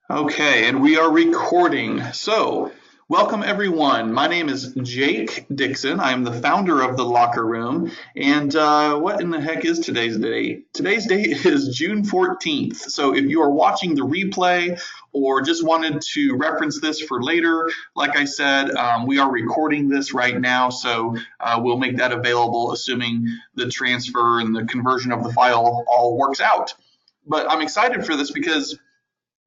Okay, and we are recording. So, welcome everyone. My name is Jake Dixon. I'm the founder of the Locker Room. And what in the heck is today's date? Today's date is June 14th. So, if you are watching the replay or just wanted to reference this for later, like I said, we are recording this right now. So, we'll make that available, assuming the transfer and the conversion of the file all works out. But I'm excited for this because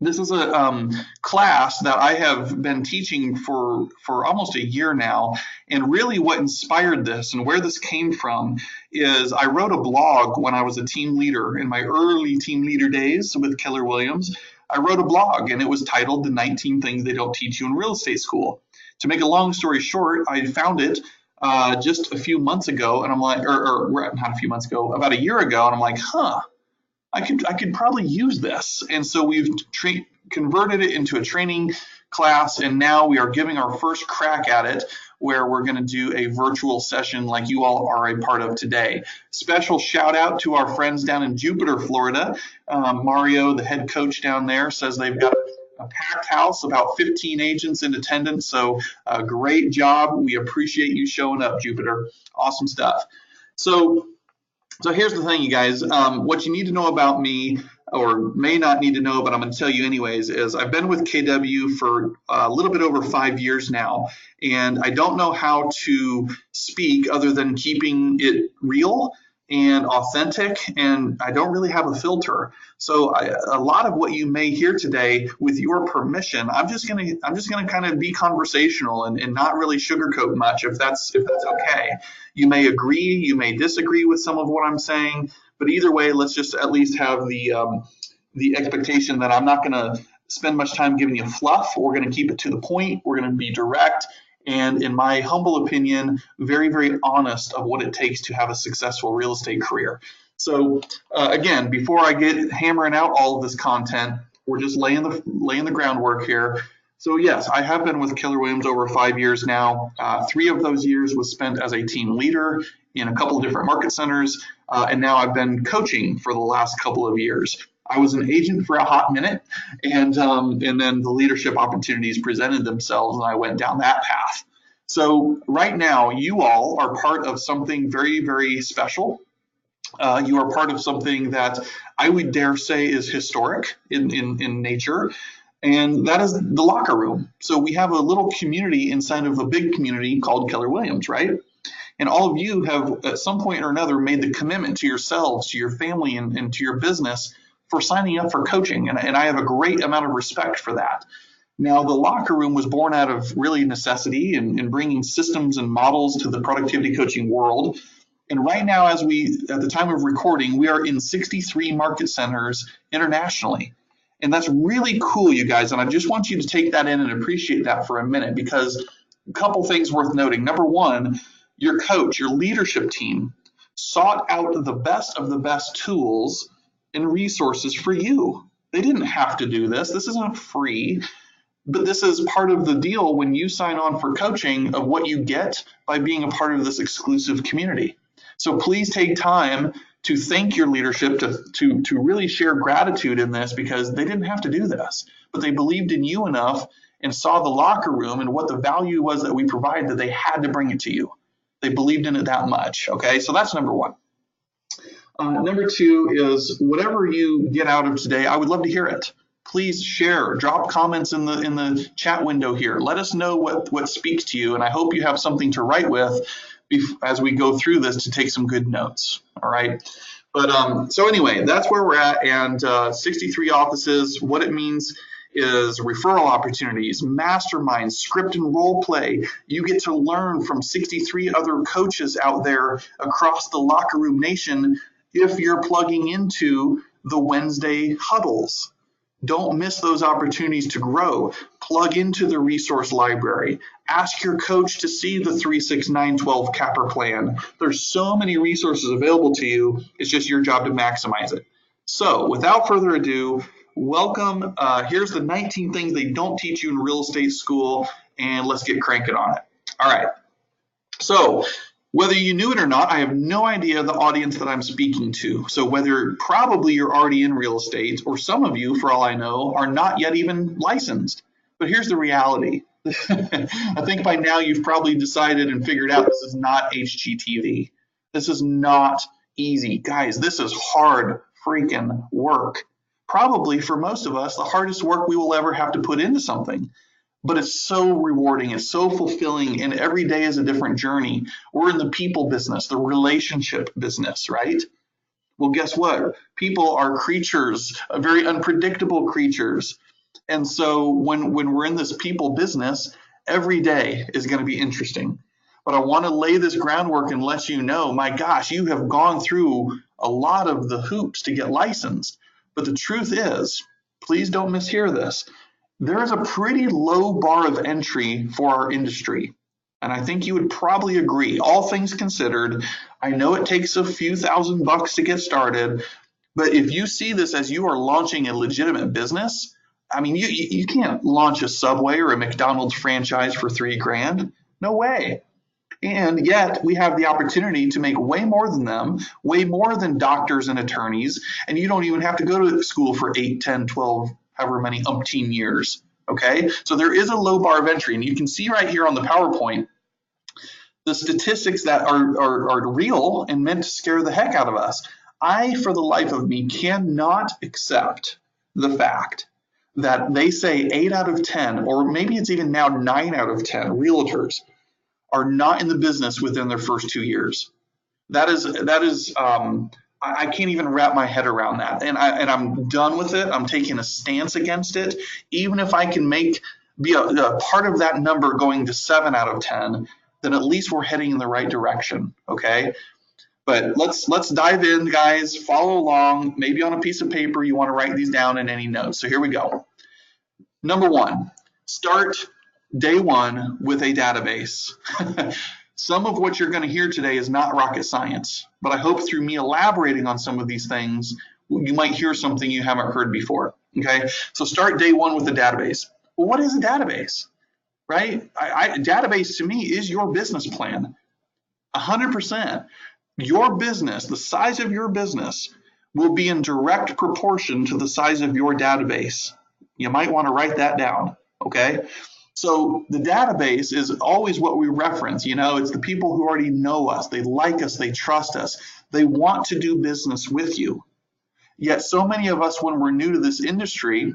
this is a class that I have been teaching for almost a year now. And really what inspired this and where this came from is I wrote a blog when I was a team leader in my early team leader days with Keller Williams. I wrote a blog and it was titled The 19 Things They Don't Teach You in Real Estate School. To make a long story short, I found it just a few months ago, and I'm like, or not a few months ago, about a year ago, and I'm like, I could probably use this. And so we've converted it into a training class, and now we are giving our first crack at it, where we're going to do a virtual session like you all are a part of today. Special shout out to our friends down in Jupiter, Florida. Mario, the head coach down there, says they've got a packed house, about 15 agents in attendance. So great job. We appreciate you showing up, Jupiter. Awesome stuff. So here's the thing, you guys. What you need to know about me, or may not need to know, but I'm going to tell you anyways, is I've been with KW for a little bit over 5 years now, and I don't know how to speak other than keeping it real and authentic, and I don't really have a filter. So a lot of what you may hear today, with your permission, I'm just gonna kind of be conversational and not really sugarcoat much, if that's okay. You may agree, you may disagree with some of what I'm saying, but either way, let's just at least have the expectation that I'm not going to spend much time giving you fluff. We're going to keep it to the point. We're going to be direct, and in my humble opinion, very, very honest of what it takes to have a successful real estate career. So again, before I get hammering out all of this content, we're just laying the groundwork here. So yes, I have been with Keller Williams over 5 years now. 3 of those years was spent as a team leader in a couple of different market centers, and now I've been coaching for the last couple of years. I was an agent for a hot minute, and then the leadership opportunities presented themselves, and I went down that path. So right now, you all are part of something very, very special. You are part of something that I would dare say is historic in nature, and that is the locker room. So we have a little community inside of a big community called Keller Williams, right? And all of you have at some point or another made the commitment to yourselves, to your family, and to your business for signing up for coaching. And I have a great amount of respect for that. Now, the locker room was born out of really necessity and bringing systems and models to the productivity coaching world. And right now, at the time of recording, we are in 63 market centers internationally. And that's really cool, you guys. And I just want you to take that in and appreciate that for a minute, because a couple things worth noting. Number one, your coach, your leadership team sought out the best of the best tools and resources for you. They didn't have to do this. This isn't free, but this is part of the deal when you sign on for coaching, of what you get by being a part of this exclusive community. So please take time to thank your leadership, to really share gratitude in this, because they didn't have to do this, but they believed in you enough and saw the locker room and what the value was that we provide, that they had to bring it to you. They believed in it that much. Okay, so that's number one. Number two is, whatever you get out of today, I would love to hear it. Please share, drop comments in the chat window here. Let us know what speaks to you, and I hope you have something to write with as we go through this, to take some good notes. All right. But so anyway, that's where we're at, and 63 offices. What it means is referral opportunities, masterminds, script and role play. You get to learn from 63 other coaches out there across the locker room nation if you're plugging into the Wednesday huddles. Don't miss those opportunities to grow. Plug into the resource library. Ask your coach to see the 3, 6, 9, 12 capper plan. There's so many resources available to you. It's just your job to maximize it. So without further ado, welcome. Here's the 19 things they don't teach you in real estate school, and let's get cranking on it. All right. So Whether you knew it or not, I have no idea the audience that I'm speaking to. So whether probably you're already in real estate, or some of you, for all I know, are not yet even licensed. But here's the reality. I think by now you've probably decided and figured out this is not HGTV. This is not easy. Guys, this is hard freaking work. Probably for most of us, the hardest work we will ever have to put into something. But it's so rewarding, it's so fulfilling, and every day is a different journey. We're in the people business, the relationship business, right? Well, guess what? People are creatures, very unpredictable creatures. And so when we're in this people business, every day is going to be interesting. But I want to lay this groundwork and let you know, my gosh, you have gone through a lot of the hoops to get licensed. But the truth is, please don't mishear this, there is a pretty low bar of entry for our industry. And I think you would probably agree, all things considered. I know it takes a few $1,000s to get started, but if you see this as you are launching a legitimate business, I mean, you can't launch a Subway or a McDonald's franchise for $3,000. No way. And yet we have the opportunity to make way more than them, way more than doctors and attorneys. And you don't even have to go to school for 8, 10, 12, however many umpteen years. Okay. So there is a low bar of entry. And you can see right here on the PowerPoint, the statistics that are real and meant to scare the heck out of us. I, for the life of me, cannot accept the fact that they say 8 out of 10, or maybe it's even now 9 out of 10 realtors are not in the business within their first 2 years. That is I can't even wrap my head around that, and I'm done with it. I'm taking a stance against it. Even if I can be a part of that number going to 7 out of 10, then at least we're heading in the right direction. Okay. But let's dive in, guys. Follow along. Maybe on a piece of paper you want to write these down in any notes. So here we go. Number one, start day one with a database. Some of what you're going to hear today is not rocket science, but I hope through me elaborating on some of these things, you might hear something you haven't heard before. Okay, so start day one with a database. Well, what is a database, right? A database to me is your business plan. 100%. Your business, the size of your business, will be in direct proportion to the size of your database. You might want to write that down, okay? So the database is always what we reference. You know, it's the people who already know us. They like us. They trust us. They want to do business with you. Yet so many of us, when we're new to this industry,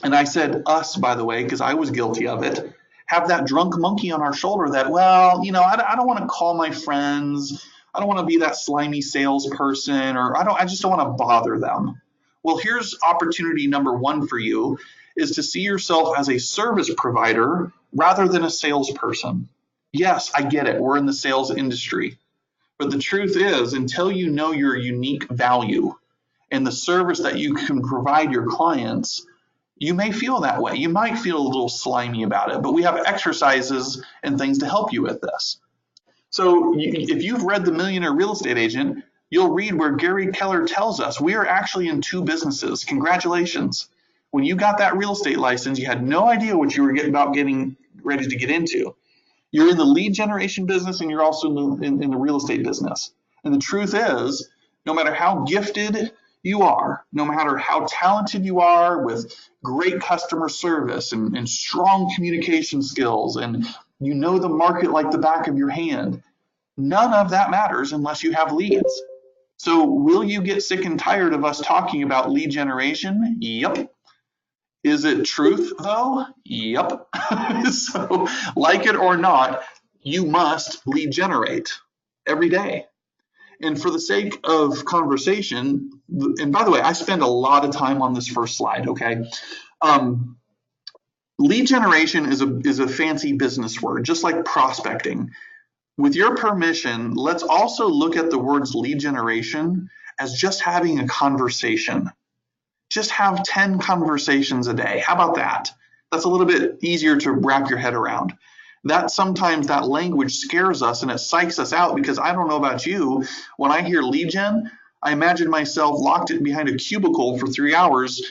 and I said us, by the way, because I was guilty of it, have that drunk monkey on our shoulder that, well, you know, I don't want to call my friends. I don't want to be that slimy salesperson, or I just don't want to bother them. Well, here's opportunity number one for you, is to see yourself as a service provider rather than a salesperson. Yes, I get it. We're in the sales industry. But the truth is, until you know your unique value and the service that you can provide your clients, you may feel that way. You might feel a little slimy about it, but we have exercises and things to help you with this. So if you've read The Millionaire Real Estate Agent, you'll read where Gary Keller tells us we are actually in two businesses. Congratulations. When you got that real estate license, you had no idea what you were getting ready to get into. You're in the lead generation business, and you're also in the real estate business. And the truth is, no matter how gifted you are, no matter how talented you are with great customer service and strong communication skills, and you know the market like the back of your hand, none of that matters unless you have leads. So will you get sick and tired of us talking about lead generation? Yep. Is it truth though? Yep. So like it or not, you must lead generate every day. And for the sake of conversation, and by the way, I spend a lot of time on this first slide, okay? Lead generation is a fancy business word, just like prospecting. With your permission, let's also look at the words lead generation as just having a conversation. Just have 10 conversations a day. How about that? That's a little bit easier to wrap your head around. That sometimes that language scares us and it psychs us out, because I don't know about you, when I hear lead gen, I imagine myself locked behind a cubicle for 3 hours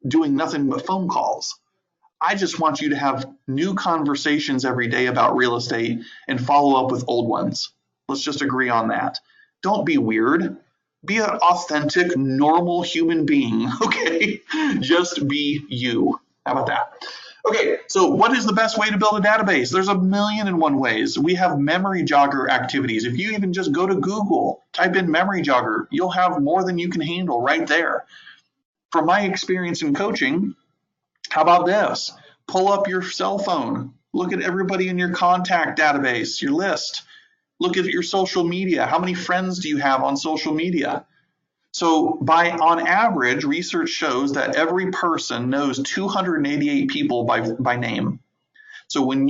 doing nothing but phone calls. I just want you to have new conversations every day about real estate and follow up with old ones. Let's just agree on that. Don't be weird. Be an authentic, normal human being, okay? Just be you. How about that? Okay, so what is the best way to build a database? There's a million and one ways. We have memory jogger activities. If you even just go to Google, type in memory jogger, you'll have more than you can handle right there. From my experience in coaching, how about this? Pull up your cell phone. Look at everybody in your contact database, your list. Look at your social media. How many friends do you have on social media? So on average, research shows that every person knows 288 people by name. So when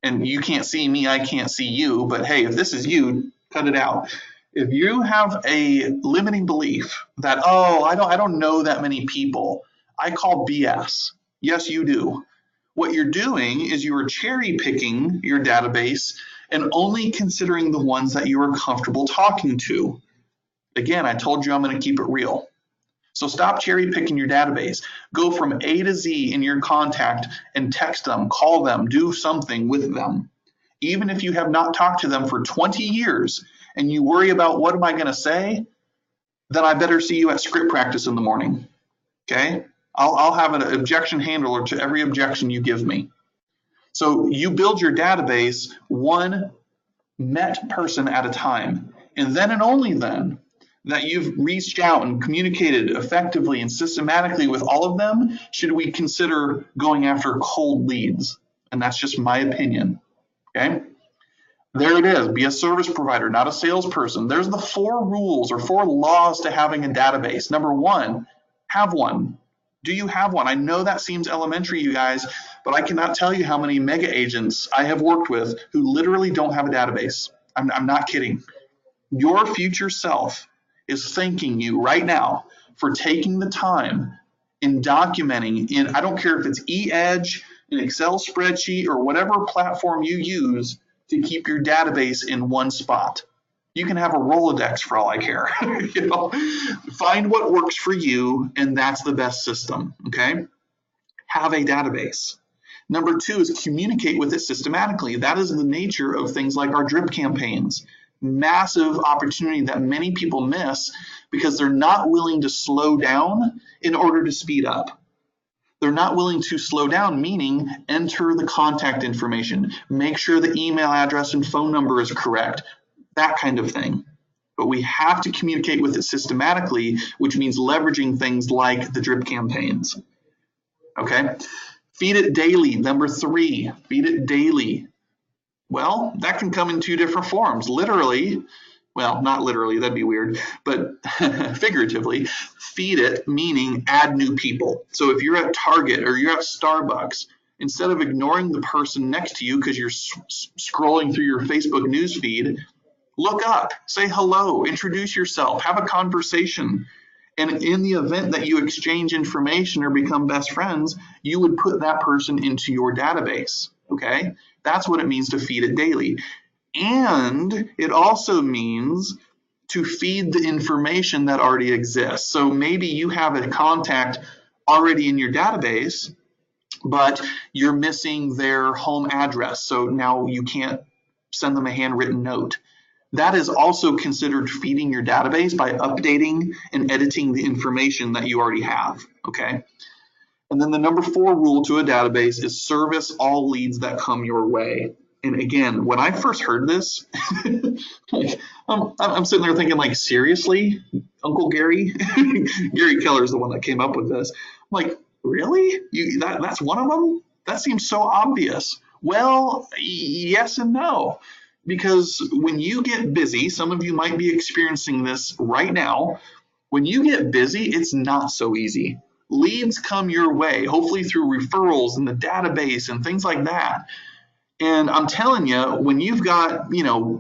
and you can't see me, I can't see you, but hey, if this is you, cut it out. If you have a limiting belief that, oh, I don't know that many people, I call BS. Yes, you do. What you're doing is you are cherry picking your database and only considering the ones that you are comfortable talking to. Again, I told you I'm going to keep it real. So stop cherry picking your database. Go from A to Z in your contact and text them, call them, do something with them. Even if you have not talked to them for 20 years and you worry about what am I going to say, then I better see you at script practice in the morning. Okay? I'll have an objection handler to every objection you give me. So you build your database one met person at a time. And then and only then that you've reached out and communicated effectively and systematically with all of them, should we consider going after cold leads. And that's just my opinion. Okay? There it is. Be a service provider, not a salesperson. There's the 4 rules or 4 laws to having a database. Number 1, have one. Do you have one? I know that seems elementary, you guys, but I cannot tell you how many mega agents I have worked with who literally don't have a database. I'm not kidding. Your future self is thanking you right now for taking the time in documenting in, I don't care if it's e-edge, an Excel spreadsheet, or whatever platform you use to keep your database in one spot. You can have a Rolodex for all I care. Find what works for you, and that's the best system, okay? Have a database. Number 2 is communicate with it systematically. That is the nature of things like our drip campaigns. Massive opportunity that many people miss because they're not willing to slow down in order to speed up. They're not willing to slow down, meaning enter the contact information, make sure the email address and phone number is correct, that kind of thing. But we have to communicate with it systematically, which means leveraging things like the drip campaigns. Okay? Feed it daily. Number 3, feed it daily. Well, that can come in 2 different forms. Literally, well, not literally, that'd be weird, but figuratively, feed it, meaning add new people. So if you're at Target or you're at Starbucks, instead of ignoring the person next to you because you're scrolling through your Facebook news feed, look up, say hello, introduce yourself, have a conversation. And in the event that you exchange information or become best friends, you would put that person into your database, okay? That's what it means to feed it daily. And it also means to feed the information that already exists. So maybe you have a contact already in your database, but you're missing their home address. So now you can't send them a handwritten note. That is also considered feeding your database by updating and editing the information that you already have, okay? And then the number 4 rule to a database is service all leads that come your way. And again, when I first heard this, I'm sitting there thinking, like, seriously, Uncle Gary? Gary Keller is the one that came up with this. I'm like, really? That's one of them? That seems so obvious. Well, yes and no. Because when you get busy, some of you might be experiencing this right now. When you get busy, it's not so easy. Leads come your way, hopefully through referrals in the database and things like that. And I'm telling you, when you've got,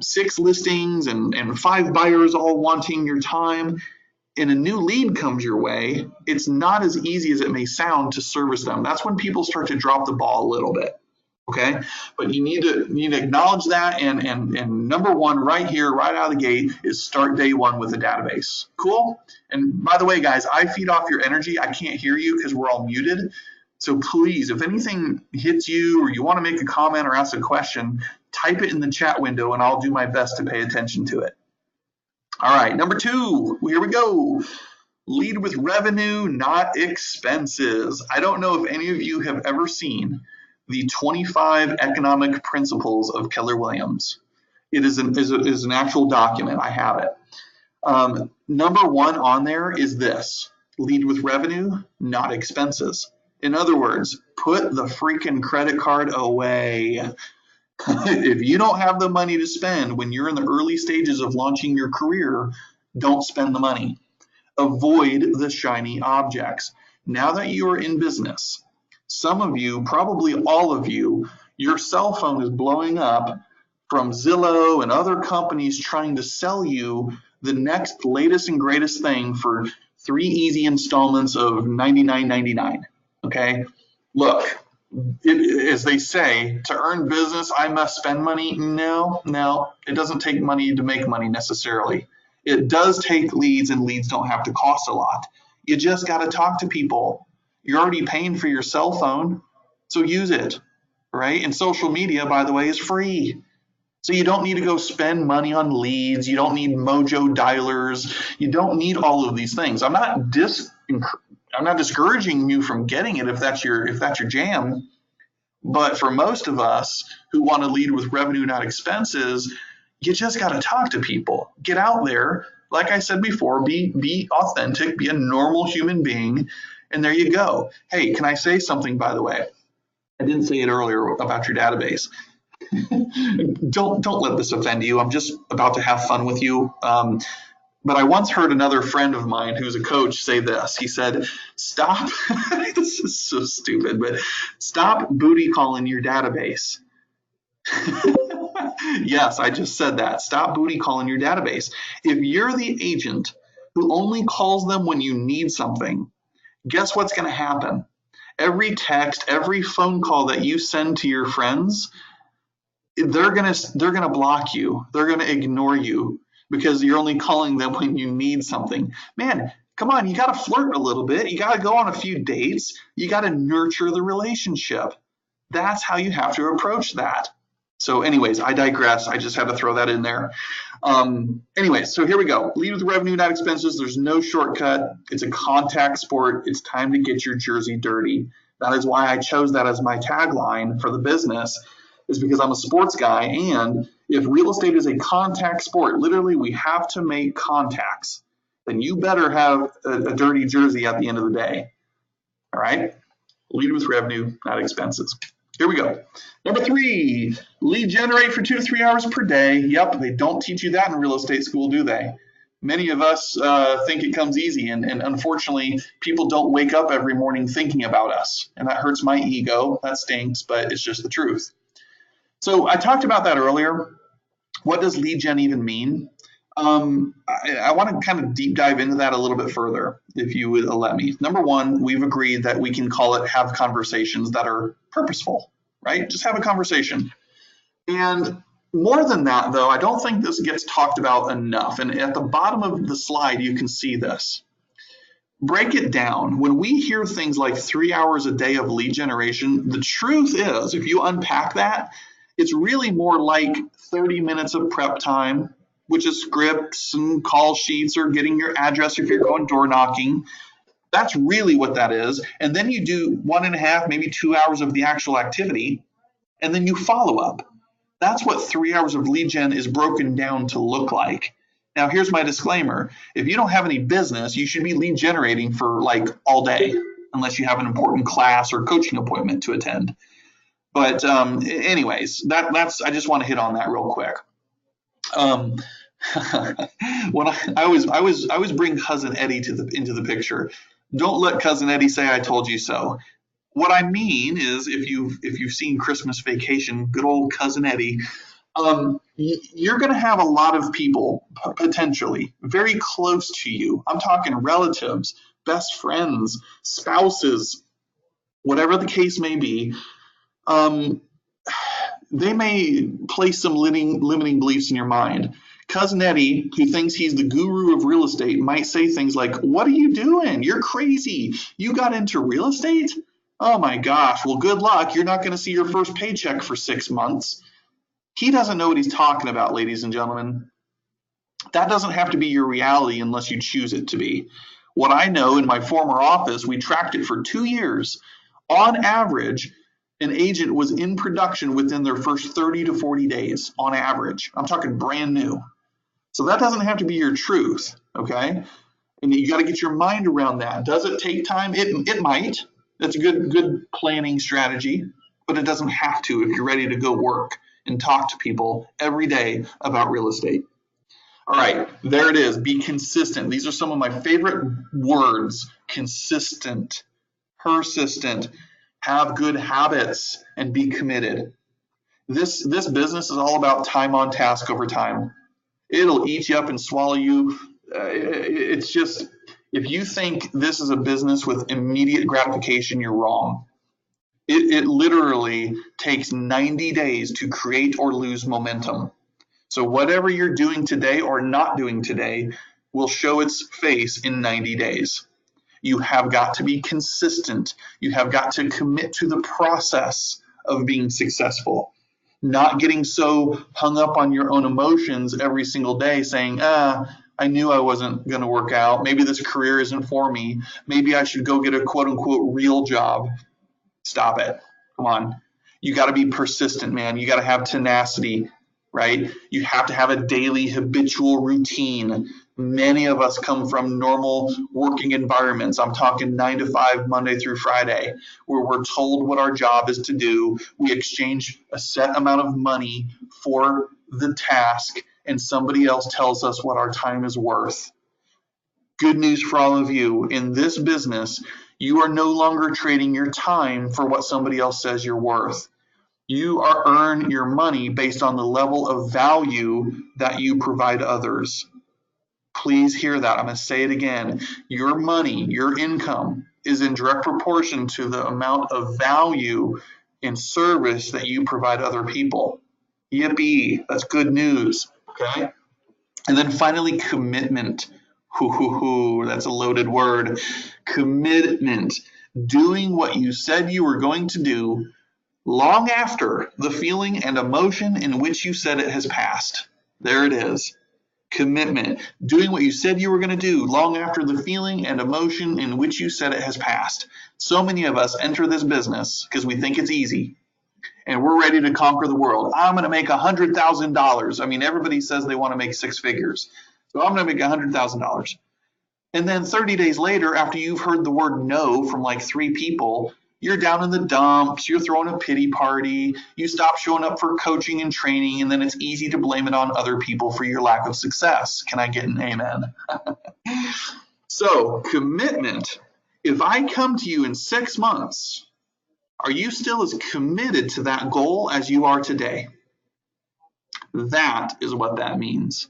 6 listings and 5 buyers all wanting your time, and a new lead comes your way, it's not as easy as it may sound to service them. That's when people start to drop the ball a little bit. Okay, but you need to acknowledge that, and number 1 right here, right out of the gate, is start day 1 with a database. Cool? And by the way, guys, I feed off your energy. I can't hear you because we're all muted. So please, if anything hits you or you want to make a comment or ask a question, type it in the chat window and I'll do my best to pay attention to it. All right, number 2, here we go. Lead with revenue, not expenses. I don't know if any of you have ever seen the 25 economic principles of Keller Williams. It is an actual document. I have it. Number 1 on there is this: lead with revenue, not expenses. In other words, put the freaking credit card away. If you don't have the money to spend when you're in the early stages of launching your career, don't spend the money. Avoid the shiny objects. Now that you are in business, some of you, probably all of you, your cell phone is blowing up from Zillow and other companies trying to sell you the next latest and greatest thing for 3 easy installments of $99.99. Okay? Look, as they say, to earn business, I must spend money. No, it doesn't take money to make money necessarily. It does take leads, and leads don't have to cost a lot. You just got to talk to people. You're already paying for your cell phone, so use it, right? And social media, by the way, is free. So you don't need to go spend money on leads. You don't need mojo dialers. You don't need all of these things. I'm not discouraging you from getting it if that's your jam. But for most of us who want to lead with revenue, not expenses, you just got to talk to people. Get out there. Like I said before, be authentic, be a normal human being, and there you go. Hey, can I say something, by the way? I didn't say it earlier about your database. Don't let this offend you. I'm just about to have fun with you. But I once heard another friend of mine who's a coach say this. He said, stop, this is so stupid, but stop booty calling your database. Yes, I just said that. Stop booty calling your database. If you're the agent who only calls them when you need something, guess what's going to happen? Every text, every phone call that you send to your friends, they're gonna block you. They're gonna ignore you because you're only calling them when you need something. Man, come on, you gotta flirt a little bit. You gotta go on a few dates. You gotta nurture the relationship. That's how you have to approach that. So anyways, I digress. I just had to throw that in there. Anyways, so here we go. Lead with revenue, not expenses. There's no shortcut. It's a contact sport. It's time to get your jersey dirty. That is why I chose that as my tagline for the business, is because I'm a sports guy, and if real estate is a contact sport, literally we have to make contacts, then you better have a dirty jersey at the end of the day. All right? Lead with revenue, not expenses. Here we go. Number 3, lead generate for 2 to 3 hours per day. Yep, they don't teach you that in real estate school, do they? Many of us think it comes easy, and unfortunately, people don't wake up every morning thinking about us, and that hurts my ego. That stinks, but it's just the truth. So I talked about that earlier. What does lead gen even mean? I want to kind of deep dive into that a little bit further, if you would let me. Number 1, we've agreed that we can call it have conversations that are purposeful, right? Just have a conversation. And more than that, though, I don't think this gets talked about enough. And at the bottom of the slide, you can see this. Break it down. When we hear things like 3 hours a day of lead generation, the truth is, if you unpack that, it's really more like 30 minutes of prep time, which is scripts and call sheets or getting your address if you're going door knocking. That's really what that is. And then you do 1.5, maybe 2 hours of the actual activity, and then you follow up. That's what 3 hours of lead gen is broken down to look like. Now, here's my disclaimer. If you don't have any business, you should be lead generating for like all day, unless you have an important class or coaching appointment to attend. But anyways, that's I just want to hit on that real quick. When I always bring Cousin Eddie into the picture. Don't let Cousin Eddie say I told you so. What I mean is, if you've seen Christmas Vacation, good old Cousin Eddie, you're going to have a lot of people potentially very close to you. I'm talking relatives, best friends, spouses, whatever the case may be. They may place some limiting beliefs in your mind. Cousin Eddie, who thinks he's the guru of real estate, might say things like, "What are you doing? You're crazy. You got into real estate? Oh my gosh, well, good luck. You're not going to see your first paycheck for 6 months." He doesn't know what he's talking about, ladies and gentlemen. That doesn't have to be your reality unless you choose it to be. What I know, in my former office, we tracked it for 2 years. On average, an agent was in production within their first 30 to 40 days, on average. I'm talking brand new. So that doesn't have to be your truth, okay? And you got to get your mind around that. Does it take time? It might. That's a good planning strategy, but it doesn't have to if you're ready to go work and talk to people every day about real estate. All right, there it is. Be consistent. These are some of my favorite words: consistent, persistent, have good habits, and be committed. This business is all about time on task over time. It'll eat you up and swallow you. It's just, if you think this is a business with immediate gratification, you're wrong. It literally takes 90 days to create or lose momentum. So whatever you're doing today or not doing today will show its face in 90 days. You have got to be consistent. You have got to commit to the process of being successful. Not getting so hung up on your own emotions every single day saying, I knew I wasn't going to work out. Maybe this career isn't for me. Maybe I should go get a quote unquote real job. Stop it. Come on. You got to be persistent, man. You got to have tenacity, right? You have to have a daily habitual routine. Many of us come from normal working environments. I'm talking 9 to 5, Monday through Friday, where we're told what our job is to do. We exchange a set amount of money for the task, and somebody else tells us what our time is worth. Good news for all of you. In this business, you are no longer trading your time for what somebody else says you're worth. You earn your money based on the level of value that you provide others. Please hear that. I'm going to say it again. Your money, your income is in direct proportion to the amount of value and service that you provide other people. Yippee. That's good news. Okay. And then finally, commitment. That's a loaded word. Commitment. Doing what you said you were going to do long after the feeling and emotion in which you said it has passed. There it is. Commitment. Doing what you said you were going to do long after the feeling and emotion in which you said it has passed. So many of us enter this business because we think it's easy and we're ready to conquer the world. I'm going to make $100,000. I mean, everybody says they want to make six figures. So I'm going to make $100,000. And then 30 days later, after you've heard the word no from like 3 people, you're down in the dumps, you're throwing a pity party, you stop showing up for coaching and training, and then it's easy to blame it on other people for your lack of success. Can I get an amen? So, commitment. If I come to you in 6 months, are you still as committed to that goal as you are today? That is what that means.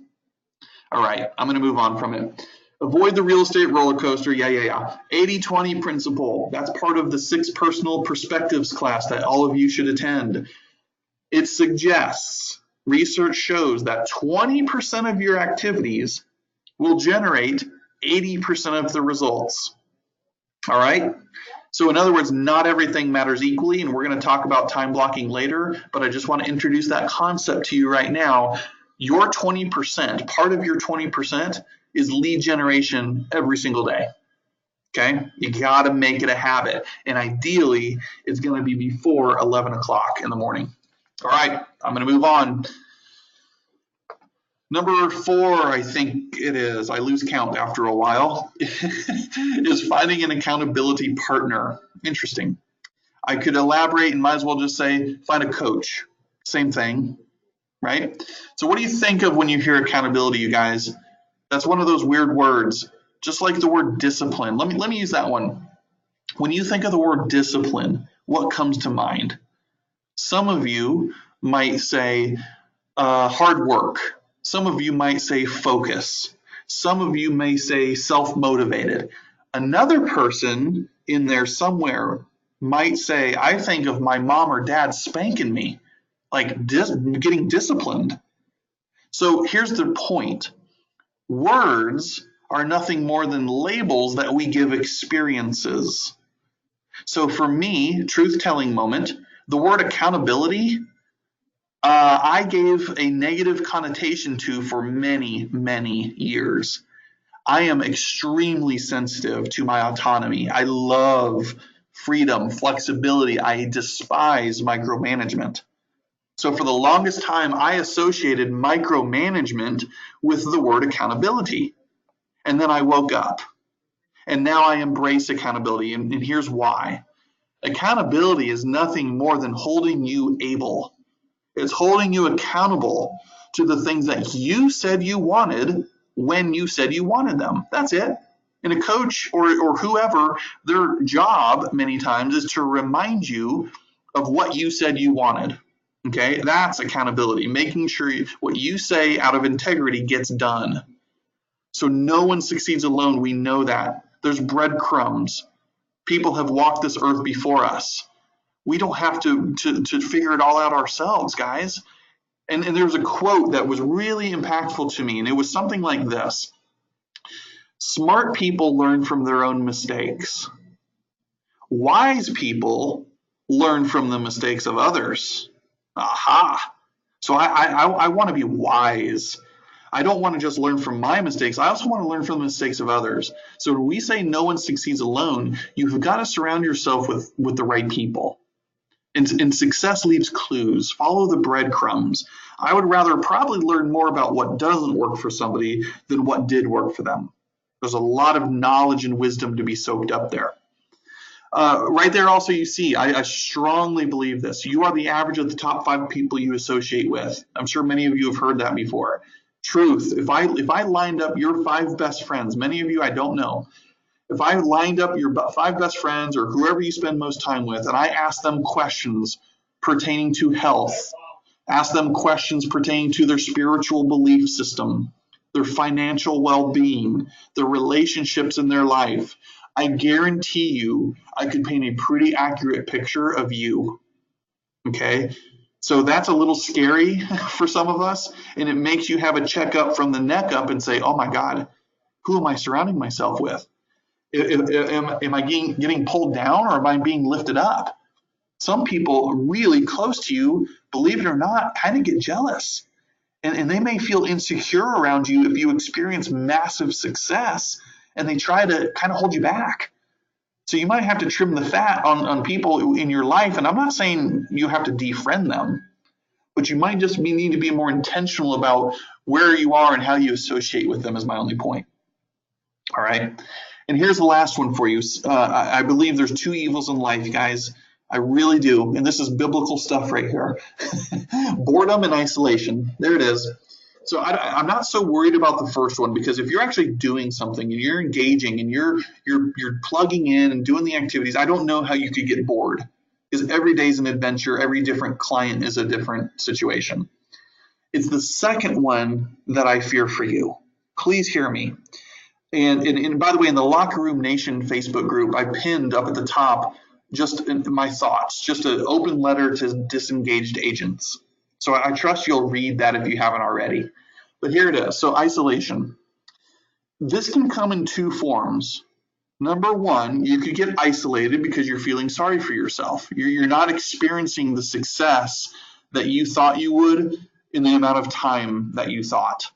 All right, I'm going to move on from it. Avoid the real estate roller coaster. 80-20 principle. That's part of the 6 personal perspectives class that all of you should attend. It suggests, research shows that 20% of your activities will generate 80% of the results. All right? So in other words, not everything matters equally, and we're going to talk about time blocking later, but I just want to introduce that concept to you right now. Your 20%, part of your 20% is lead generation every single day. Okay? You got to make it a habit. And ideally, it's going to be before 11 o'clock in the morning. All right, I'm going to move on. Number 4, I think it is, I lose count after a while, is finding an accountability partner. Interesting. I could elaborate and might as well just say find a coach. Same thing, right? So what do you think of when you hear accountability, you guys? That's one of those weird words, just like the word discipline. Let me use that one. When you think of the word discipline, what comes to mind? Some of you might say hard work. Some of you might say focus. Some of you may say self-motivated. Another person in there somewhere might say, I think of my mom or dad spanking me, like getting disciplined. So here's the point. Words are nothing more than labels that we give experiences. So for me, truth-telling moment, the word accountability I gave a negative connotation to for many, many years. I am extremely sensitive to my autonomy. I love freedom, flexibility. I despise micromanagement. So for the longest time, I associated micromanagement with the word accountability. And then I woke up and now I embrace accountability. And here's why. Accountability is nothing more than holding you able. It's holding you accountable to the things that you said you wanted when you said you wanted them. That's it. And a coach or whoever, their job many times is to remind you of what you said you wanted. Okay, that's accountability, making sure what you say out of integrity gets done. So no one succeeds alone. We know that. There's breadcrumbs. People have walked this earth before us. We don't have to figure it all out ourselves, guys. And there's a quote that was really impactful to me, and it was something like this. Smart people learn from their own mistakes. Wise people learn from the mistakes of others. Aha. So I want to be wise. I don't want to just learn from my mistakes. I also want to learn from the mistakes of others. So when we say no one succeeds alone, you've got to surround yourself with the right people. And success leaves clues. Follow the breadcrumbs. I would rather probably learn more about what doesn't work for somebody than what did work for them. There's a lot of knowledge and wisdom to be soaked up there. Right there also you see, I strongly believe this. You are the average of the top 5 people you associate with. I'm sure many of you have heard that before. Truth. If I lined up your 5 best friends, many of you I don't know, if I lined up your 5 best friends or whoever you spend most time with, and I asked them questions pertaining to health, ask them questions pertaining to their spiritual belief system, their financial well-being, their relationships in their life, I guarantee you I could paint a pretty accurate picture of you. Okay? So that's a little scary for some of us, and it makes you have a checkup from the neck up and say, oh my God, who am I surrounding myself with? Am I getting pulled down or am I being lifted up? Some people really close to you, believe it or not, kind of get jealous. And they may feel insecure around you if you experience massive success and they try to kind of hold you back. So you might have to trim the fat on people in your life. And I'm not saying you have to defriend them, but you might just need to be more intentional about where you are and how you associate with them is my only point. All right. And here's the last one for you. I believe there's 2 evils in life, guys. I really do. And this is biblical stuff right here. Boredom and isolation. There it is. So I'm not so worried about the first one, because if you're actually doing something and you're engaging and you're plugging in and doing the activities, I don't know how you could get bored, because every day is an adventure. Every different client is a different situation. It's the second one that I fear for you. Please hear me. And by the way, in the Locker Room Nation Facebook group, I pinned up at the top just my thoughts, just an open letter to disengaged agents. So I trust you'll read that if you haven't already. But here it is. So isolation. This can come in 2 forms. Number 1, you could get isolated because you're feeling sorry for yourself. You're not experiencing the success that you thought you would in the amount of time that you thought.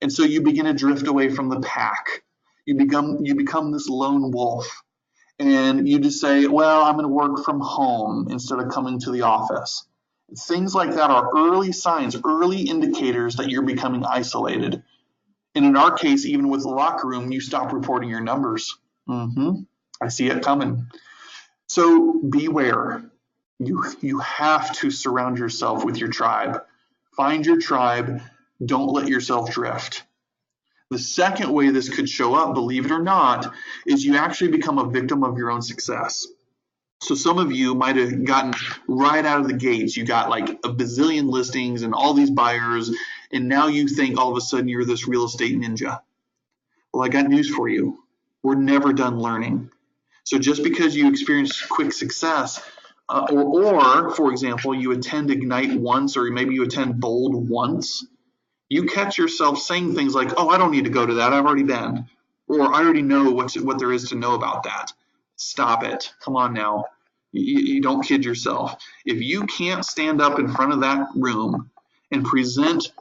And so you begin to drift away from the pack. You become this lone wolf. And you just say, well, I'm going to work from home instead of coming to the office. Things like that are early signs, early indicators that you're becoming isolated. And in our case, even with the locker room, you stop reporting your numbers. I see it coming. So beware. You have to surround yourself with your tribe. Find your tribe. Don't let yourself drift. The second way this could show up, believe it or not, is you actually become a victim of your own success. So some of you might have gotten right out of the gates. You got like a bazillion listings and all these buyers, and now you think all of a sudden you're this real estate ninja. Well, I got news for you. We're never done learning. So just because you experience quick success, or for example, you attend Ignite once, or maybe you attend Bold once, you catch yourself saying things like, oh, I don't need to go to that. I've already been. Or I already know what there is to know about that. Stop it. Come on now. You don't kid yourself. If you can't stand up in front of that room and present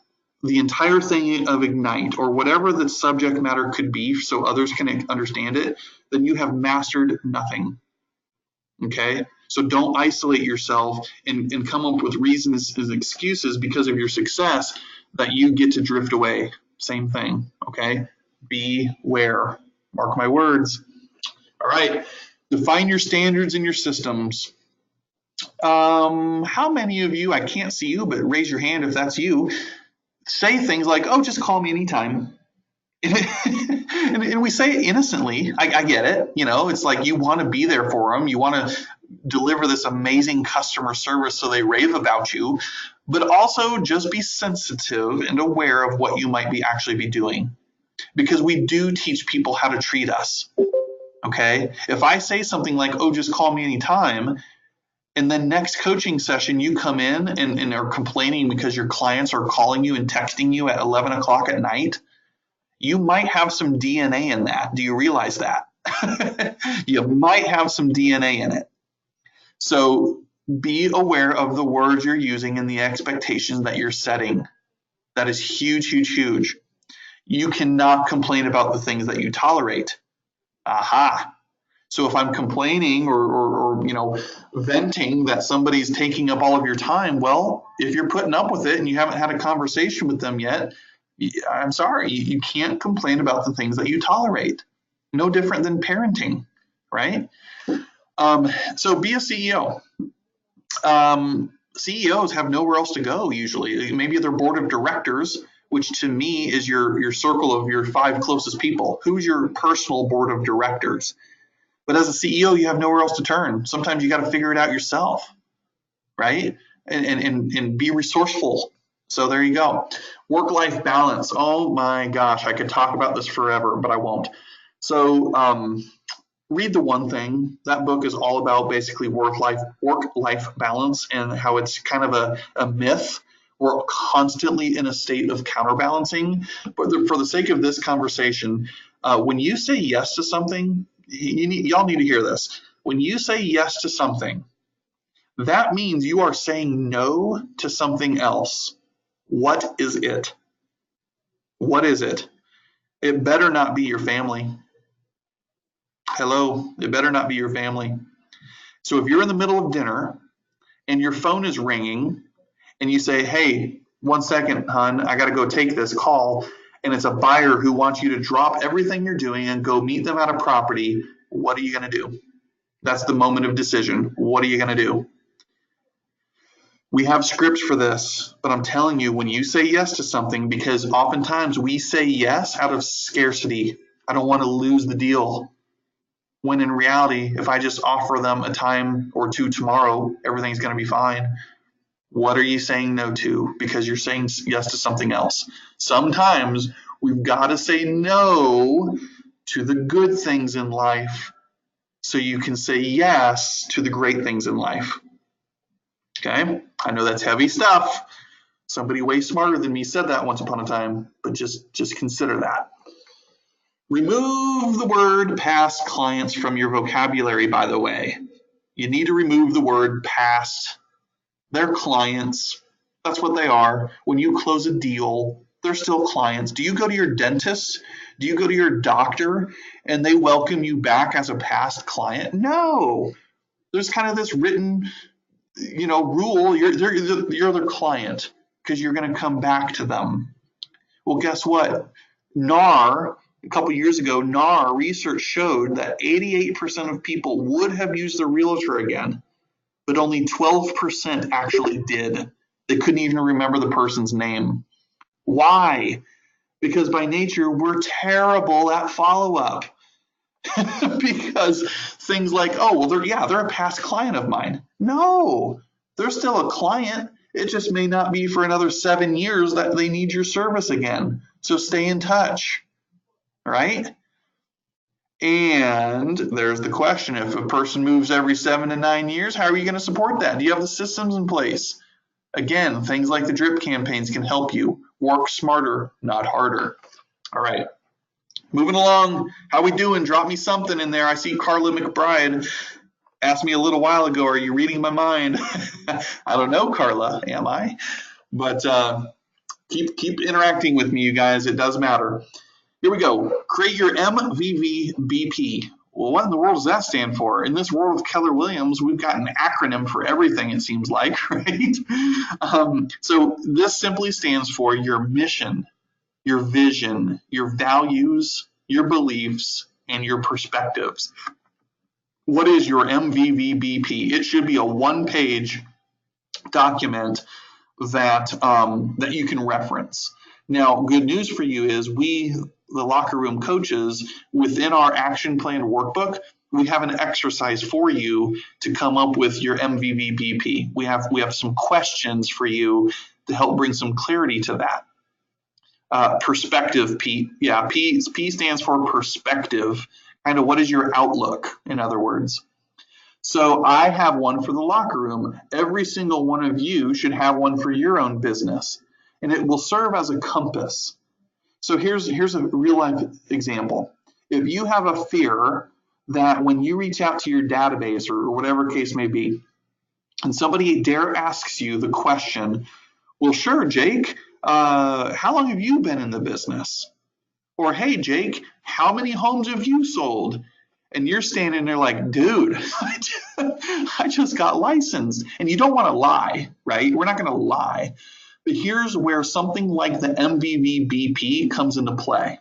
the entire thing of Ignite or whatever the subject matter could be so others can understand it, then you have mastered nothing. Okay? So don't isolate yourself and come up with reasons as excuses because of your success that you get to drift away. Same thing. Okay? Beware. Mark my words. All right. Define your standards and your systems. How many of you, I can't see you, but raise your hand if that's you, say things like, oh, just call me anytime. And we say it innocently. I get it. It's like you want to be there for them. You want to deliver this amazing customer service so they rave about you, but also just be sensitive and aware of what you might be actually be doing, because we do teach people how to treat us. Okay? If I say something like, oh, just call me anytime, and then next coaching session you come in and are complaining because your clients are calling you and texting you at 11 o'clock at night, you might have some DNA in that. Do you realize that? You might have some DNA in it. So be aware of the words you're using and the expectations that you're setting. That is huge, huge, huge. You cannot complain about the things that you tolerate. Aha. So if I'm complaining or venting that somebody's taking up all of your time, well, if you're putting up with it and you haven't had a conversation with them yet, I'm sorry, you can't complain about the things that you tolerate. No different than parenting, right? So be a CEO. CEOs have nowhere else to go usually. Maybe their board of directors, which to me is your circle of your 5 closest people. Who's your personal board of directors? But as a CEO, you have nowhere else to turn. Sometimes you got to figure it out yourself, right? And be resourceful. So there you go. Work-life balance. Oh my gosh, I could talk about this forever, but I won't. So read The One Thing. That book is all about basically work-life balance and how it's kind of a myth. We're constantly in a state of counterbalancing. But for the sake of this conversation, when you say yes to something, y'all need to hear this. When you say yes to something, that means you are saying no to something else. What is it? What is it? It better not be your family. Hello, it better not be your family. So if you're in the middle of dinner and your phone is ringing and you say, hey, 1 second, hon, I got to go take this call, and it's a buyer who wants you to drop everything you're doing and go meet them at a property, what are you going to do? That's the moment of decision. What are you going to do? We have scripts for this, but I'm telling you, when you say yes to something, because oftentimes we say yes out of scarcity. I don't want to lose the deal. When in reality, if I just offer them a time or two tomorrow, everything's going to be fine. What are you saying no to? Because you're saying yes to something else. Sometimes we've got to say no to the good things in life so you can say yes to the great things in life. Okay? I know that's heavy stuff. Somebody way smarter than me said that once upon a time, but just consider that. Remove the word past clients from your vocabulary, by the way. You need to remove the word past. They're clients. That's what they are. When you close a deal, they're still clients. Do you go to your dentist? Do you go to your doctor and they welcome you back as a past client? No. There's kind of this written, rule. You're their client because you're going to come back to them. Well, guess what? NAR, a couple years ago, NAR research showed that 88% of people would have used their realtor again, but only 12% actually did. They couldn't even remember the person's name. Why? Because by nature, we're terrible at follow-up. Because things like, oh, well, they're a past client of mine. No, they're still a client. It just may not be for another 7 years that they need your service again. So stay in touch, right? And there's the question, if a person moves every 7 to 9 years, how are you going to support that? Do you have the systems in place? Again, things like the drip campaigns can help you. Work smarter, not harder. All right. Moving along, how we doing? Drop me something in there. I see Carla McBride. asked me a little while ago, are you reading my mind? I don't know, Carla, am I? But keep interacting with me, you guys. It does matter. Here we go. Create your MVVBP. Well, what in the world does that stand for? In this world of Keller Williams, we've got an acronym for everything, it seems like, right? So this simply stands for your mission, your vision, your values, your beliefs, and your perspectives. What is your MVVBP? It should be a one-page document that that you can reference. Now, good news for you is we, the locker room coaches, within our action plan workbook, we have an exercise for you to come up with your MVVBP. We have some questions for you to help bring some clarity to that. Perspective, P. Yeah, P stands for perspective. Kind of what is your outlook, in other words. So I have one for the locker room. Every single one of you should have one for your own business, and it will serve as a compass. So here's a real life example. If you have a fear that when you reach out to your database or whatever case may be, and somebody dare asks you the question, well, sure, Jake, how long have you been in the business? Or, hey, Jake, how many homes have you sold? And you're standing there like, dude, I just got licensed. And you don't want to lie, right? We're not going to lie. But here's where something like the MVVBP comes into play.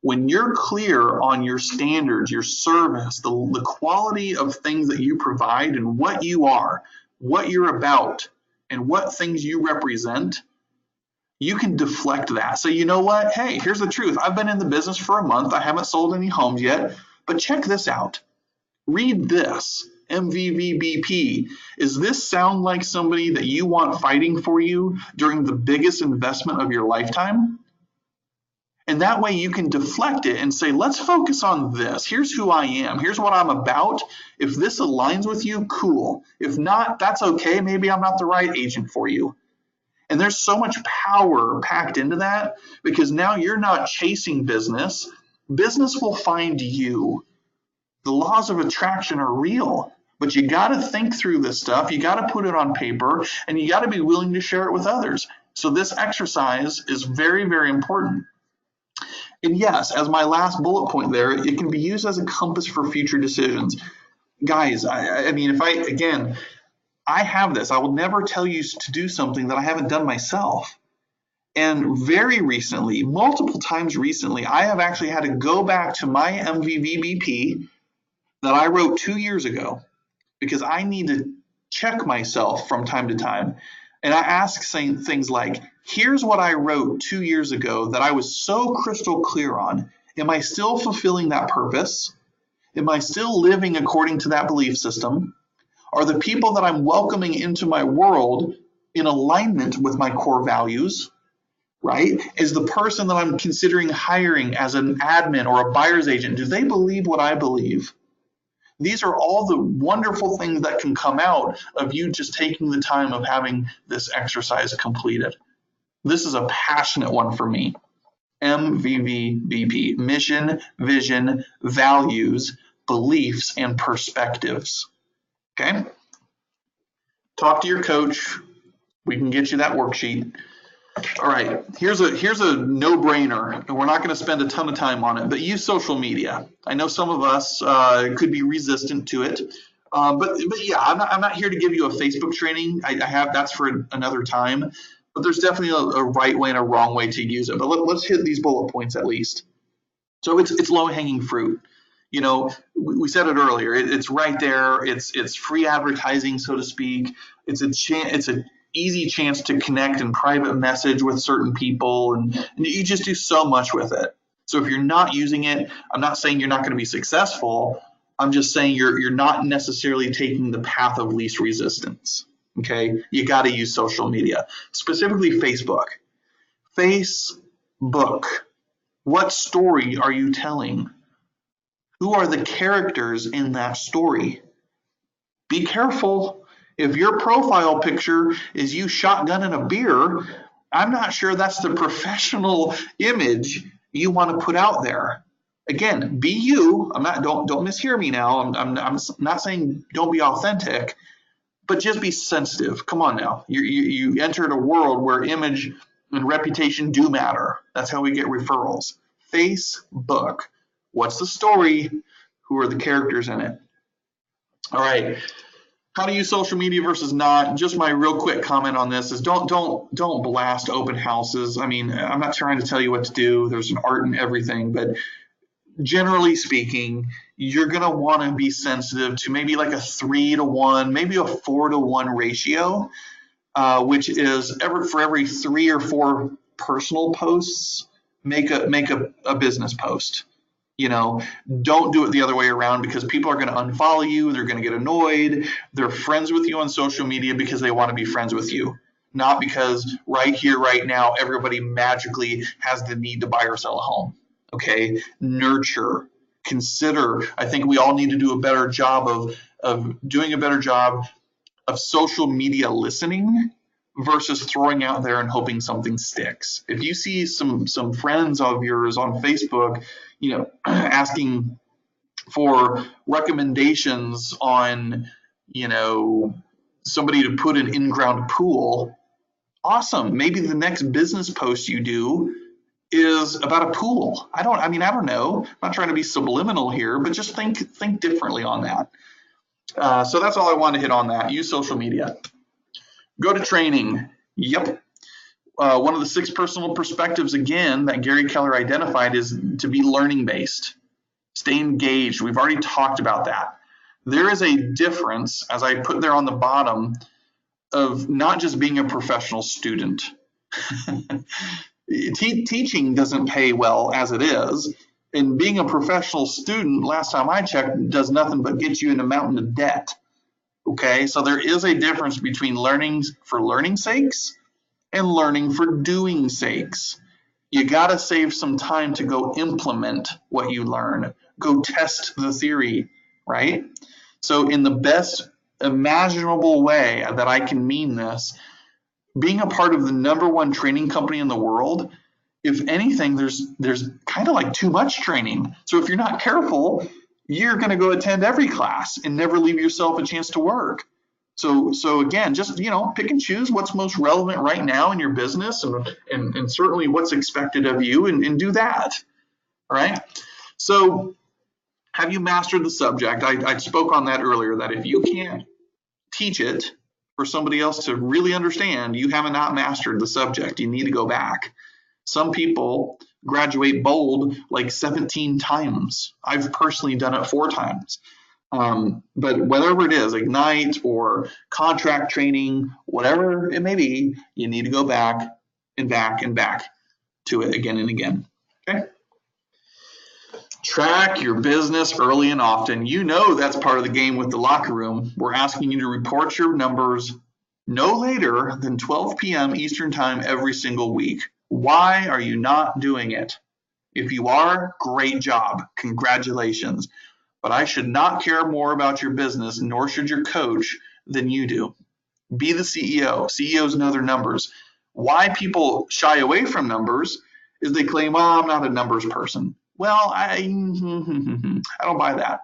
When you're clear on your standards, your service, the quality of things that you provide and what you are, what you're about, and what things you represent, you can deflect that. So you know what? Hey, here's the truth. I've been in the business for a month. I haven't sold any homes yet, but check this out. Read this, MVVBP. Does this sound like somebody that you want fighting for you during the biggest investment of your lifetime? And that way you can deflect it and say, let's focus on this. Here's who I am. Here's what I'm about. If this aligns with you, cool. If not, that's okay. Maybe I'm not the right agent for you. And there's so much power packed into that because now you're not chasing business. Business will find you. The laws of attraction are real, but you got to think through this stuff. You got to put it on paper, and you got to be willing to share it with others. So this exercise is very, very important. And yes, as my last bullet point there, it can be used as a compass for future decisions. Guys, I mean, I have this. I will never tell you to do something that I haven't done myself. And very recently, multiple times recently, I have actually had to go back to my MVVBP that I wrote 2 years ago because I need to check myself from time to time. And I ask things like, here's what I wrote 2 years ago that I was so crystal clear on. Am I still fulfilling that purpose? Am I still living according to that belief system? Are the people that I'm welcoming into my world in alignment with my core values, right? Is the person that I'm considering hiring as an admin or a buyer's agent, do they believe what I believe? These are all the wonderful things that can come out of you just taking the time of having this exercise completed. This is a passionate one for me. MVVBP, mission, vision, values, beliefs, and perspectives. Okay? Talk to your coach. We can get you that worksheet. All right, here's a no-brainer, and we're not going to spend a ton of time on it, but use social media. I know some of us could be resistant to it, but yeah, I'm not here to give you a Facebook training. I have that's for another time, but there's definitely a right way and a wrong way to use it. But let's hit these bullet points at least. So it's low-hanging fruit. You know, we said it earlier. It's right there. It's free advertising, so to speak. It's an easy chance to connect and private message with certain people, and you just do so much with it. So if you're not using it, I'm not saying you're not going to be successful. I'm just saying you're not necessarily taking the path of least resistance. Okay, you got to use social media, specifically Facebook. Facebook. What story are you telling? Who are the characters in that story? Be careful. If your profile picture is you shotgunning a beer, I'm not sure that's the professional image you want to put out there. Again, be you. I'm not. Don't mishear me now. I'm not saying don't be authentic, but just be sensitive. Come on now. You entered a world where image and reputation do matter. That's how we get referrals. Facebook. What's the story? Who are the characters in it? All right. How to use social media versus not. Just my real quick comment on this is don't blast open houses. I mean, I'm not trying to tell you what to do. There's an art in everything, but generally speaking, you're going to want to be sensitive to maybe like a 3-to-1, maybe a 4-to-1 ratio, which is for every 3 or 4 personal posts, make a business post. Don't do it the other way around, because people are going to unfollow you. They're going to get annoyed. They're friends with you on social media because they want to be friends with you, not because right here, right now, everybody magically has the need to buy or sell a home. Okay, nurture, consider. I think we all need to do a better job of doing a better job of social media listening versus throwing out there and hoping something sticks. If you see some friends of yours on Facebook, asking for recommendations on, somebody to put an in-ground pool, awesome. Maybe the next business post you do is about a pool. I don't know. I'm not trying to be subliminal here, but just think differently on that. So that's all I want to hit on that. Use social media. Go to training. Yep. One of the 6 personal perspectives, again, that Gary Keller identified is to be learning based. Stay engaged. We've already talked about that. There is a difference, as I put there on the bottom, of not just being a professional student. Teaching doesn't pay well as it is, and being a professional student, last time I checked, does nothing but get you in a mountain of debt. Okay, so there is a difference between learning for learning sakes and learning for doing sakes. You got to save some time to go implement what you learn, go test the theory, right? So in the best imaginable way that I can mean this, being a part of the #1 training company in the world, if anything, there's kind of like too much training. So if you're not careful, you're going to go attend every class and never leave yourself a chance to work. So again, just pick and choose what's most relevant right now in your business, and certainly what's expected of you, and do that. All right. So have you mastered the subject? I spoke on that earlier, that if you can't teach it for somebody else to really understand, you have not mastered the subject. You need to go back. Some people graduate bold like 17 times. I've personally done it 4 times. But whatever it is, Ignite or contract training, whatever it may be, you need to go back and back and back to it again and again. Okay? Track your business early and often. That's part of the game with the locker room. We're asking you to report your numbers no later than 12 p.m. Eastern time every single week. Why are you not doing it? If you are, great job. Congratulations. But I should not care more about your business, nor should your coach, than you do. Be the CEO. CEOs know their numbers. Why people shy away from numbers is they claim, I'm not a numbers person. Well, I don't buy that.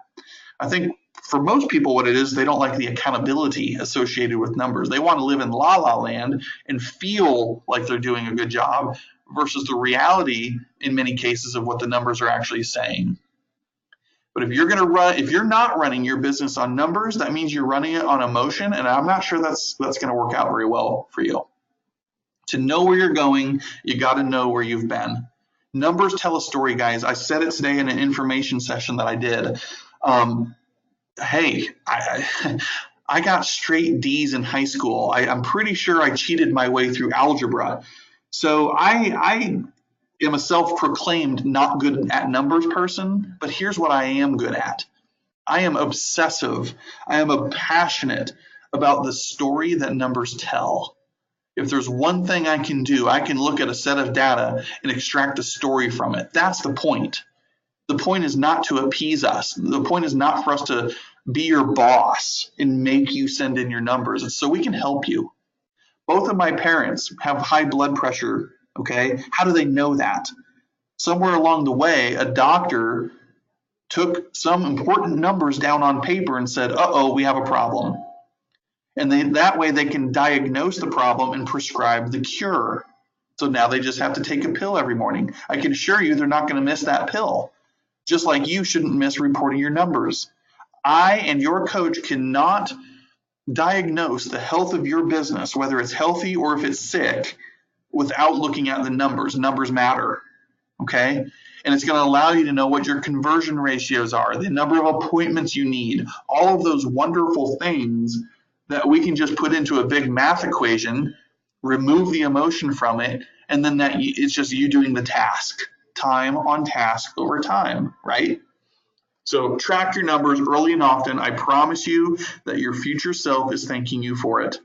I think for most people what it is, they don't like the accountability associated with numbers. They want to live in la-la land and feel like they're doing a good job versus the reality in many cases of what the numbers are actually saying. But if you're not running your business on numbers, that means you're running it on emotion, and I'm not sure that's going to work out very well for you. To know where you're going, you got to know where you've been. Numbers tell a story, guys. I said it today in an information session that I did. Hey, I got straight D's in high school. I'm pretty sure I cheated my way through algebra. So I am a self-proclaimed not good at numbers person, but here's what I am good at. I am obsessive. I am passionate about the story that numbers tell. If there's one thing I can do, I can look at a set of data and extract a story from it. That's the point. The point is not to appease us. The point is not for us to be your boss and make you send in your numbers. It's so we can help you. Both of my parents have high blood pressure, okay? How do they know that? Somewhere along the way, a doctor took some important numbers down on paper and said, uh-oh, we have a problem. And that way they can diagnose the problem and prescribe the cure. So now they just have to take a pill every morning. I can assure you they're not going to miss that pill, just like you shouldn't miss reporting your numbers. I and your coach cannot diagnose the health of your business, whether it's healthy or if it's sick, without looking at the numbers. Numbers matter, okay? And it's going to allow you to know what your conversion ratios are, the number of appointments you need, all of those wonderful things that we can just put into a big math equation, remove the emotion from it, and then it's just you doing the task, time on task over time, right? So track your numbers early and often. I promise you that your future self is thanking you for it.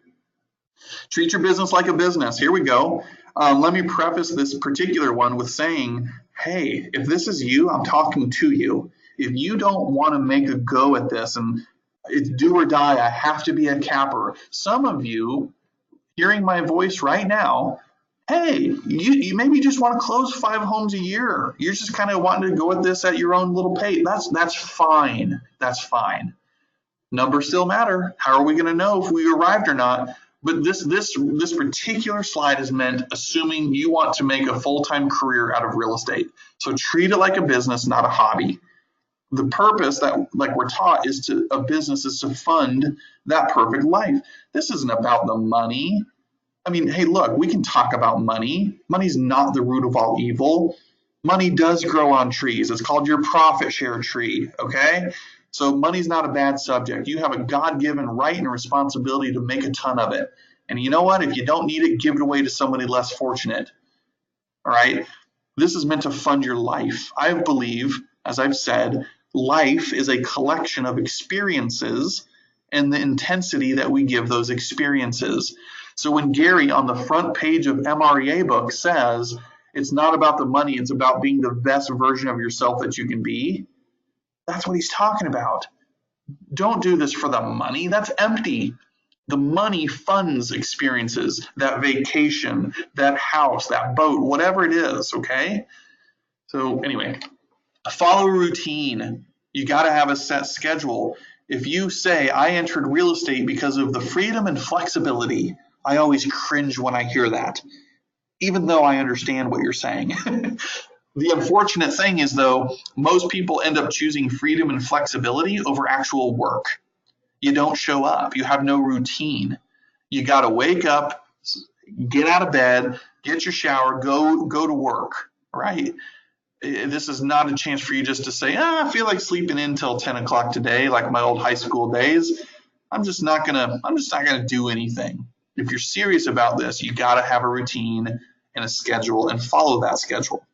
Treat your business like a business. Here we go. Let me preface this particular one with saying, hey, if this is you, I'm talking to you. If you don't want to make a go at this and it's do or die, I have to be a capper. Some of you hearing my voice right now, hey, you maybe just want to close 5 homes a year. You're just kind of wanting to go at this at your own little pace. That's fine. That's fine. Numbers still matter. How are we going to know if we arrived or not? But this particular slide is meant assuming you want to make a full-time career out of real estate. So treat it like a business, not a hobby. The purpose that, like we're taught, a business is to fund that perfect life. This isn't about the money. I mean, hey, look, we can talk about money. Money's not the root of all evil. Money does grow on trees. It's called your profit share tree, okay? So money's not a bad subject. You have a God-given right and responsibility to make a ton of it. And you know what? If you don't need it, give it away to somebody less fortunate, all right? This is meant to fund your life. I believe, as I've said, life is a collection of experiences and the intensity that we give those experiences. So when Gary on the front page of MREA book says, it's not about the money, it's about being the best version of yourself that you can be, that's what he's talking about. Don't do this for the money. That's empty. The money funds experiences, that vacation, that house, that boat, whatever it is, okay? So anyway, follow a routine. You got to have a set schedule. If you say, I entered real estate because of the freedom and flexibility, I always cringe when I hear that, even though I understand what you're saying. The unfortunate thing is, though, most people end up choosing freedom and flexibility over actual work. You don't show up. You have no routine. You got to wake up, get out of bed, get your shower, go to work, right? This is not a chance for you just to say, I feel like sleeping in till 10 o'clock today, like my old high school days. I'm just not gonna do anything. If you're serious about this, you got to have a routine and a schedule and follow that schedule.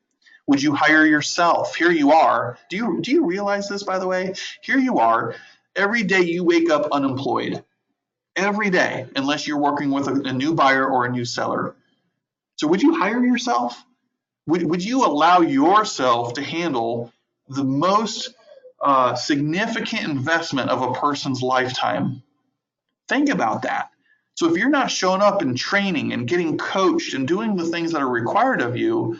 Would you hire yourself? Here you are. Do you realize this, by the way? Here you are. Every day you wake up unemployed. Every day, unless you're working with a new buyer or a new seller. So would you hire yourself? Would you allow yourself to handle the most significant investment of a person's lifetime? Think about that. So if you're not showing up and training and getting coached and doing the things that are required of you,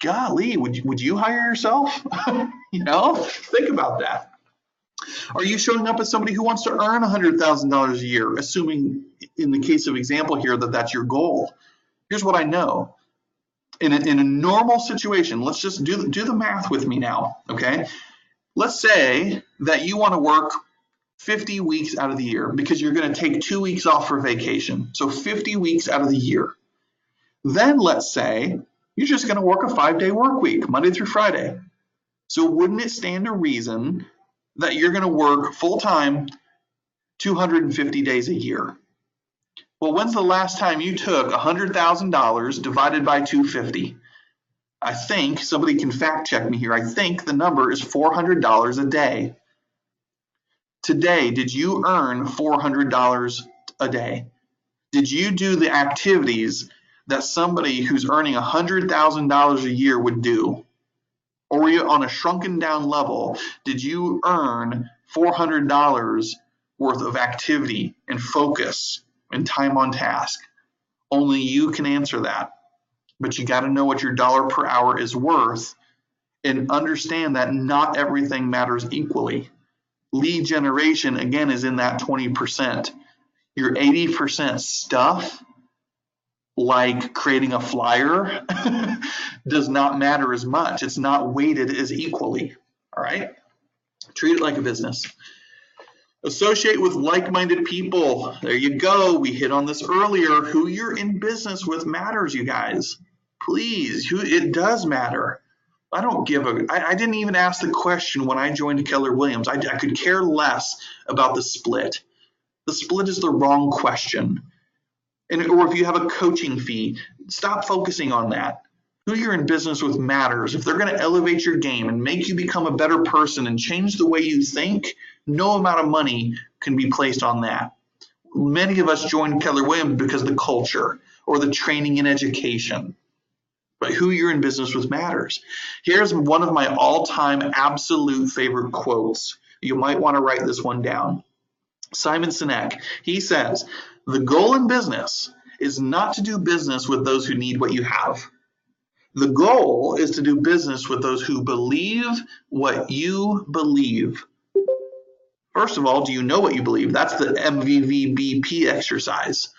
golly, would you hire yourself? Think about that. Are you showing up as somebody who wants to earn $100,000 a year, assuming in the case of example here that that's your goal? Here's what I know. In a normal situation, let's just do the math with me now, okay? Let's say that you want to work 50 weeks out of the year because you're going to take 2 weeks off for vacation. So 50 weeks out of the year. Then let's say you're just going to work a 5-day work week, Monday through Friday. So wouldn't it stand to reason that you're going to work full-time 250 days a year? Well, when's the last time you took $100,000 divided by 250? I think, somebody can fact check me here, I think the number is $400 a day. Today, did you earn $400 a day? Did you do the activities that somebody who's earning $100,000 a year would do? Or were you on a shrunken down level? Did you earn $400 worth of activity and focus and time on task? Only you can answer that. But you got to know what your dollar per hour is worth and understand that not everything matters equally. Lead generation, again, is in that 20%. Your 80% stuff, like creating a flyer, does not matter as much. It's not weighted as equally. All right? Treat it like a business. Associate with like-minded people. There you go. We hit on this earlier. Who you're in business with matters, you guys. Please, it does matter. I didn't even ask the question when I joined Keller Williams. I could care less about the split. The split is the wrong question. Or if you have a coaching fee, stop focusing on that. Who you're in business with matters. If they're going to elevate your game and make you become a better person and change the way you think, no amount of money can be placed on that. Many of us joined Keller Williams because of the culture or the training and education. But who you're in business with matters. Here's one of my all-time absolute favorite quotes. You might want to write this one down. Simon Sinek, he says, the goal in business is not to do business with those who need what you have. The goal is to do business with those who believe what you believe. First of all, do you know what you believe? That's the MVBP exercise.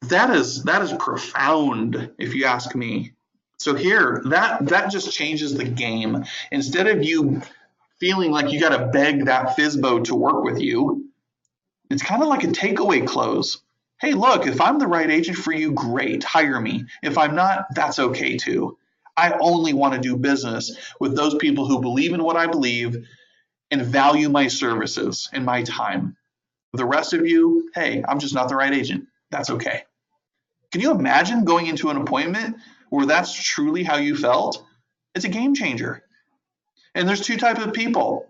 That is profound, if you ask me. So here, that just changes the game. Instead of you feeling like you got to beg that FISBO to work with you, it's kind of like a takeaway close. Hey, look, if I'm the right agent for you, great, hire me. If I'm not, that's okay too. I only want to do business with those people who believe in what I believe and value my services and my time. The rest of you, hey, I'm just not the right agent. That's okay. Can you imagine going into an appointment where that's truly how you felt? It's a game changer. And there's two types of people.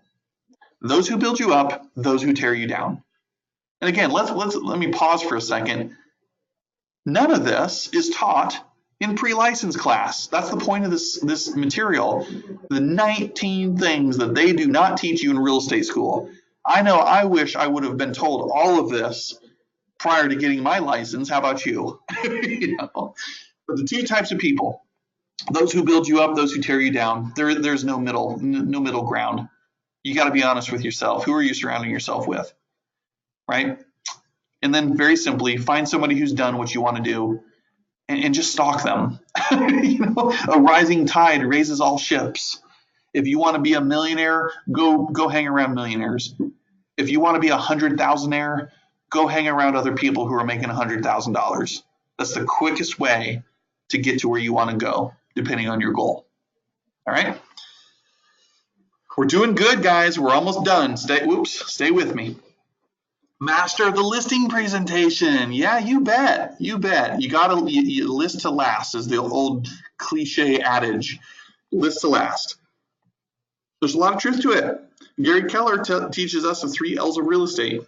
Those who build you up, those who tear you down. And again, let me pause for a second. None of this is taught in pre-license class. That's the point of this material. The 19 things that they do not teach you in real estate school. I know I wish I would have been told all of this prior to getting my license. How about you? But the two types of people, those who build you up, those who tear you down, there's no middle ground. You got to be honest with yourself. Who are you surrounding yourself with? Right? And then very simply, find somebody who's done what you want to do and just stalk them. A rising tide raises all ships. If you want to be a millionaire, go hang around millionaires. If you want to be 100,000aire, go hang around other people who are making $100,000. That's the quickest way to get to where you want to go, depending on your goal. All right? We're doing good, guys. We're almost done. Stay with me. Master the listing presentation. Yeah, you bet. You list to last, is the old cliche adage. List to last. There's a lot of truth to it. Gary Keller teaches us the 3 L's of real estate.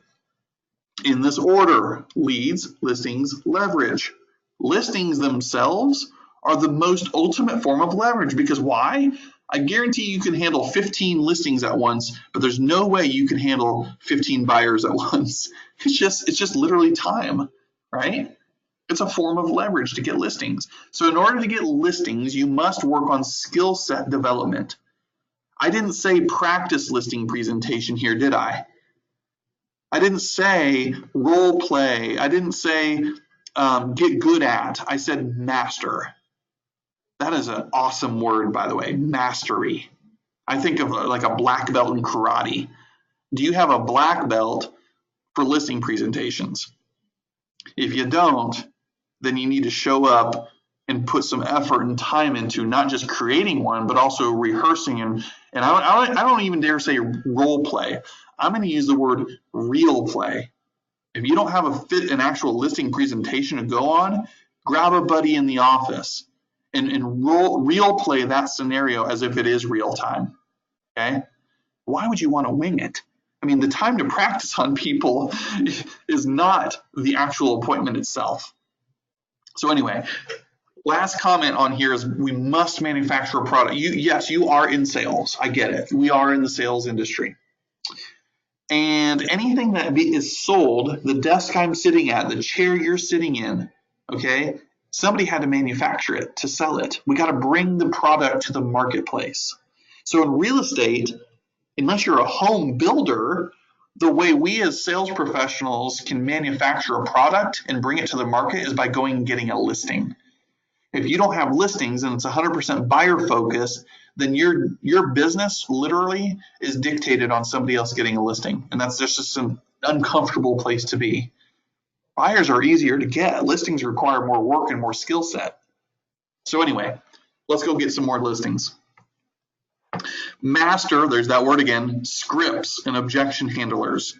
In this order: leads, listings, leverage. Listings themselves are the most ultimate form of leverage, because why? I guarantee you can handle 15 listings at once, but there's no way you can handle 15 buyers at once. It's just literally time, right? It's a form of leverage to get listings. So in order to get listings, you must work on skill set development. I didn't say practice listing presentation here, did I? I didn't say role play. I didn't say get good at. I said master. That is an awesome word, by the way, mastery. I think of like a black belt in karate. Do you have a black belt for listing presentations? If you don't, then you need to show up and put some effort and time into not just creating one, but also rehearsing. And I don't even dare say role play. I'm going to use the word real play. If you don't have an actual listing presentation to go on, grab a buddy in the office and real play that scenario as if it is real time. Okay? Why would you want to wing it? I mean, the time to practice on people is not the actual appointment itself. So anyway, last comment on here is we must manufacture a product. Yes, you are in sales. I get it. We are in the sales industry. And anything that is sold, the desk I'm sitting at, the chair you're sitting in, okay, Somebody had to manufacture it to sell it. We got to bring the product to the marketplace. So in real estate, unless you're a home builder, the way we as sales professionals can manufacture a product and bring it to the market is by going and getting a listing. If you don't have listings and it's 100% buyer focused, then your business literally is dictated on somebody else getting a listing. And that's just an uncomfortable place to be. Buyers are easier to get. Listings require more work and more skill set. So anyway, let's go get some more listings. Master, there's that word again, scripts and objection handlers.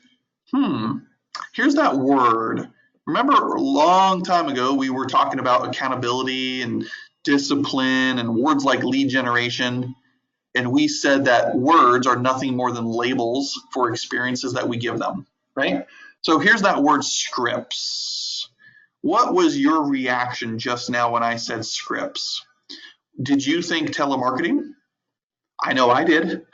Here's that word. Remember a long time ago, we were talking about accountability and discipline and words like lead generation. And we said that words are nothing more than labels for experiences that we give them, right? So here's that word scripts. What was your reaction just now when I said scripts? Did you think telemarketing? I know I did.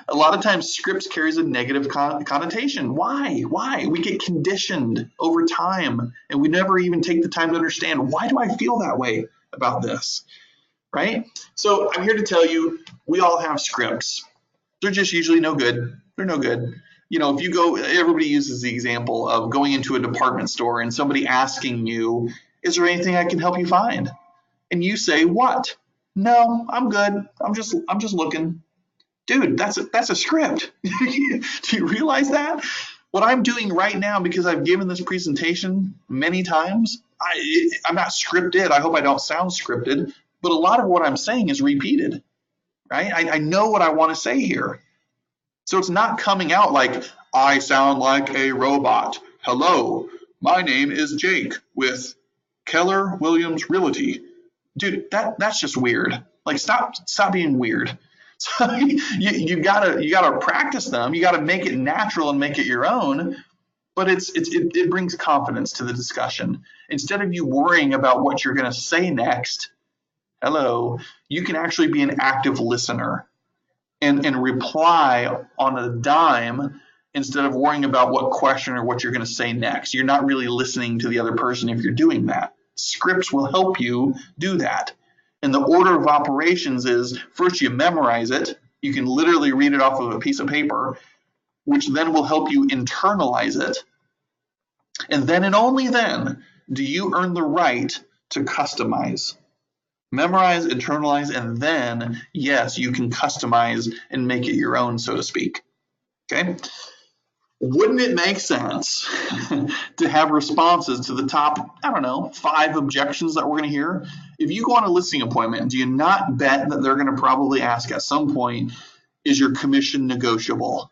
A lot of times scripts carries a negative connotation. Why? We get conditioned over time and we never even take the time to understand, why do I feel that way about this, right? So I'm here to tell you, we all have scripts. They're just usually no good. They're no good. You know, if you go, everybody uses the example of going into a department store and somebody asking you, is there anything I can help you find? And you say, what? No, I'm good. I'm just looking. Dude, that's a script. Do you realize that? What I'm doing right now, because I've given this presentation many times, I'm not scripted. I hope I don't sound scripted, but a lot of what I'm saying is repeated, right? I know what I want to say here. So it's not coming out like, I sound like a robot. Hello, my name is Jake with Keller Williams Realty. Dude, that's just weird. Like, stop being weird. So you gotta practice them. You gotta make it natural and make it your own. But it brings confidence to the discussion. Instead of you worrying about what you're gonna say next, you can actually be an active listener and reply on a dime instead of worrying about what question or what you're gonna say next. You're not really listening to the other person if you're doing that. Scripts will help you do that. And the order of operations is, first you memorize it. You can literally read it off of a piece of paper, which then will help you internalize it. And then and only then do you earn the right to customize. Memorize, internalize, and then, yes, you can customize and make it your own, so to speak. Okay? Wouldn't it make sense to have responses to the top, 5 objections that we're going to hear? If you go on a listing appointment, do you not bet that they're going to probably ask at some point, is your commission negotiable?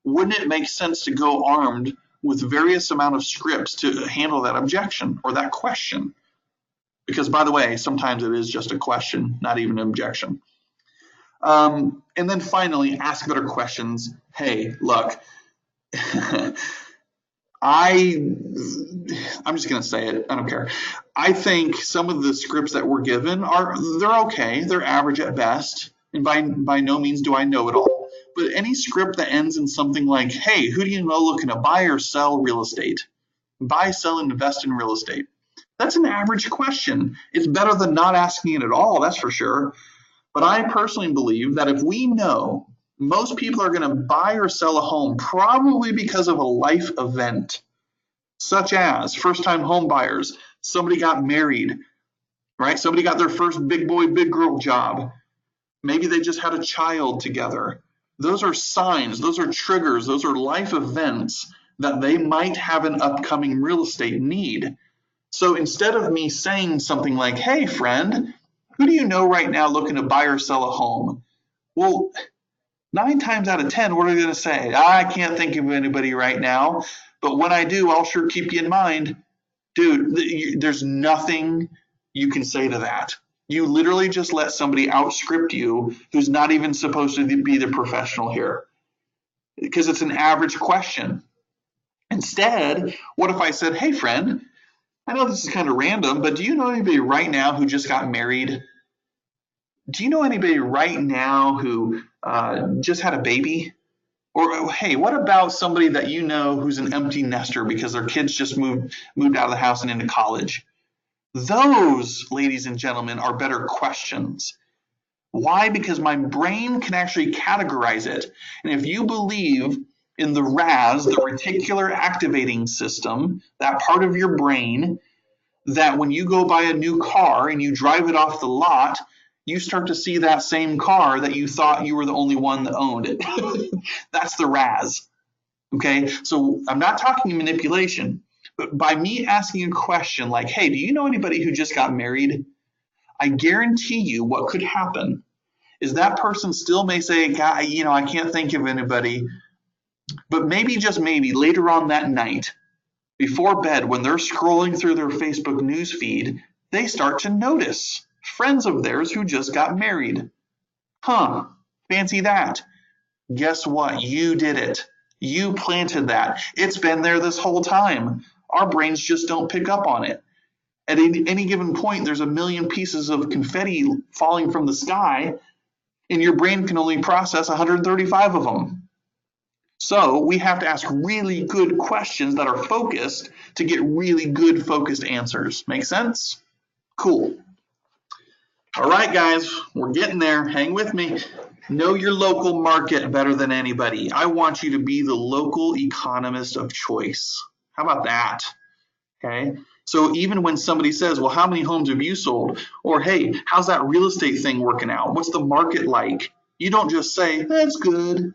Wouldn't it make sense to go armed with various amount of scripts to handle that objection or that question? Because, by the way, sometimes it is just a question, not even an objection. And then finally, ask better questions. Hey, look. I'm just going to say it. I don't care. I think some of the scripts that we're given they're okay. They're average at best. And by no means do I know it all. But any script that ends in something like, hey, who do you know looking to buy or sell real estate? Buy, sell, and invest in real estate. That's an average question. It's better than not asking it at all, that's for sure. But I personally believe that if we know most people are going to buy or sell a home probably because of a life event, such as first-time home buyers, somebody got married, right? Somebody got their first big boy, big girl job. Maybe they just had a child together. Those are signs, those are triggers, those are life events that they might have an upcoming real estate need. So instead of me saying something like, hey, friend, who do you know right now looking to buy or sell a home? Well, 9 times out of 10, what are they going to say? I can't think of anybody right now, but when I do, I'll sure keep you in mind. Dude, there's nothing you can say to that. You literally just let somebody outscript you who's not even supposed to be the professional here, because it's an average question. Instead, what if I said, hey, friend, I know this is kind of random, but do you know anybody right now who just got married? Do you know anybody right now who just had a baby? Or, hey, what about somebody that you know who's an empty nester because their kids just moved out of the house and into college? Those, ladies and gentlemen, are better questions. Why? Because my brain can actually categorize it. And if you believe in the RAS, the reticular activating system, that part of your brain, that when you go buy a new car and you drive it off the lot, you start to see that same car that you thought you were the only one that owned it. That's the RAS. Okay, so I'm not talking manipulation, but by me asking a question like, hey, do you know anybody who just got married? I guarantee you what could happen is that person still may say, God, I can't think of anybody, but maybe, just maybe, later on that night, before bed, when they're scrolling through their Facebook news feed, they start to notice friends of theirs who just got married. Huh, fancy that. Guess what? You did it. You planted that. It's been there this whole time. Our brains just don't pick up on it. At any given point, there's a million pieces of confetti falling from the sky, and your brain can only process 135 of them. So we have to ask really good questions that are focused to get really good focused answers. Make sense? Cool. All right, guys, we're getting there. Hang with me. Know your local market better than anybody. I want you to be the local economist of choice. How about that? Okay. So even when somebody says, well, how many homes have you sold? Or, hey, how's that real estate thing working out? What's the market like? You don't just say, that's good.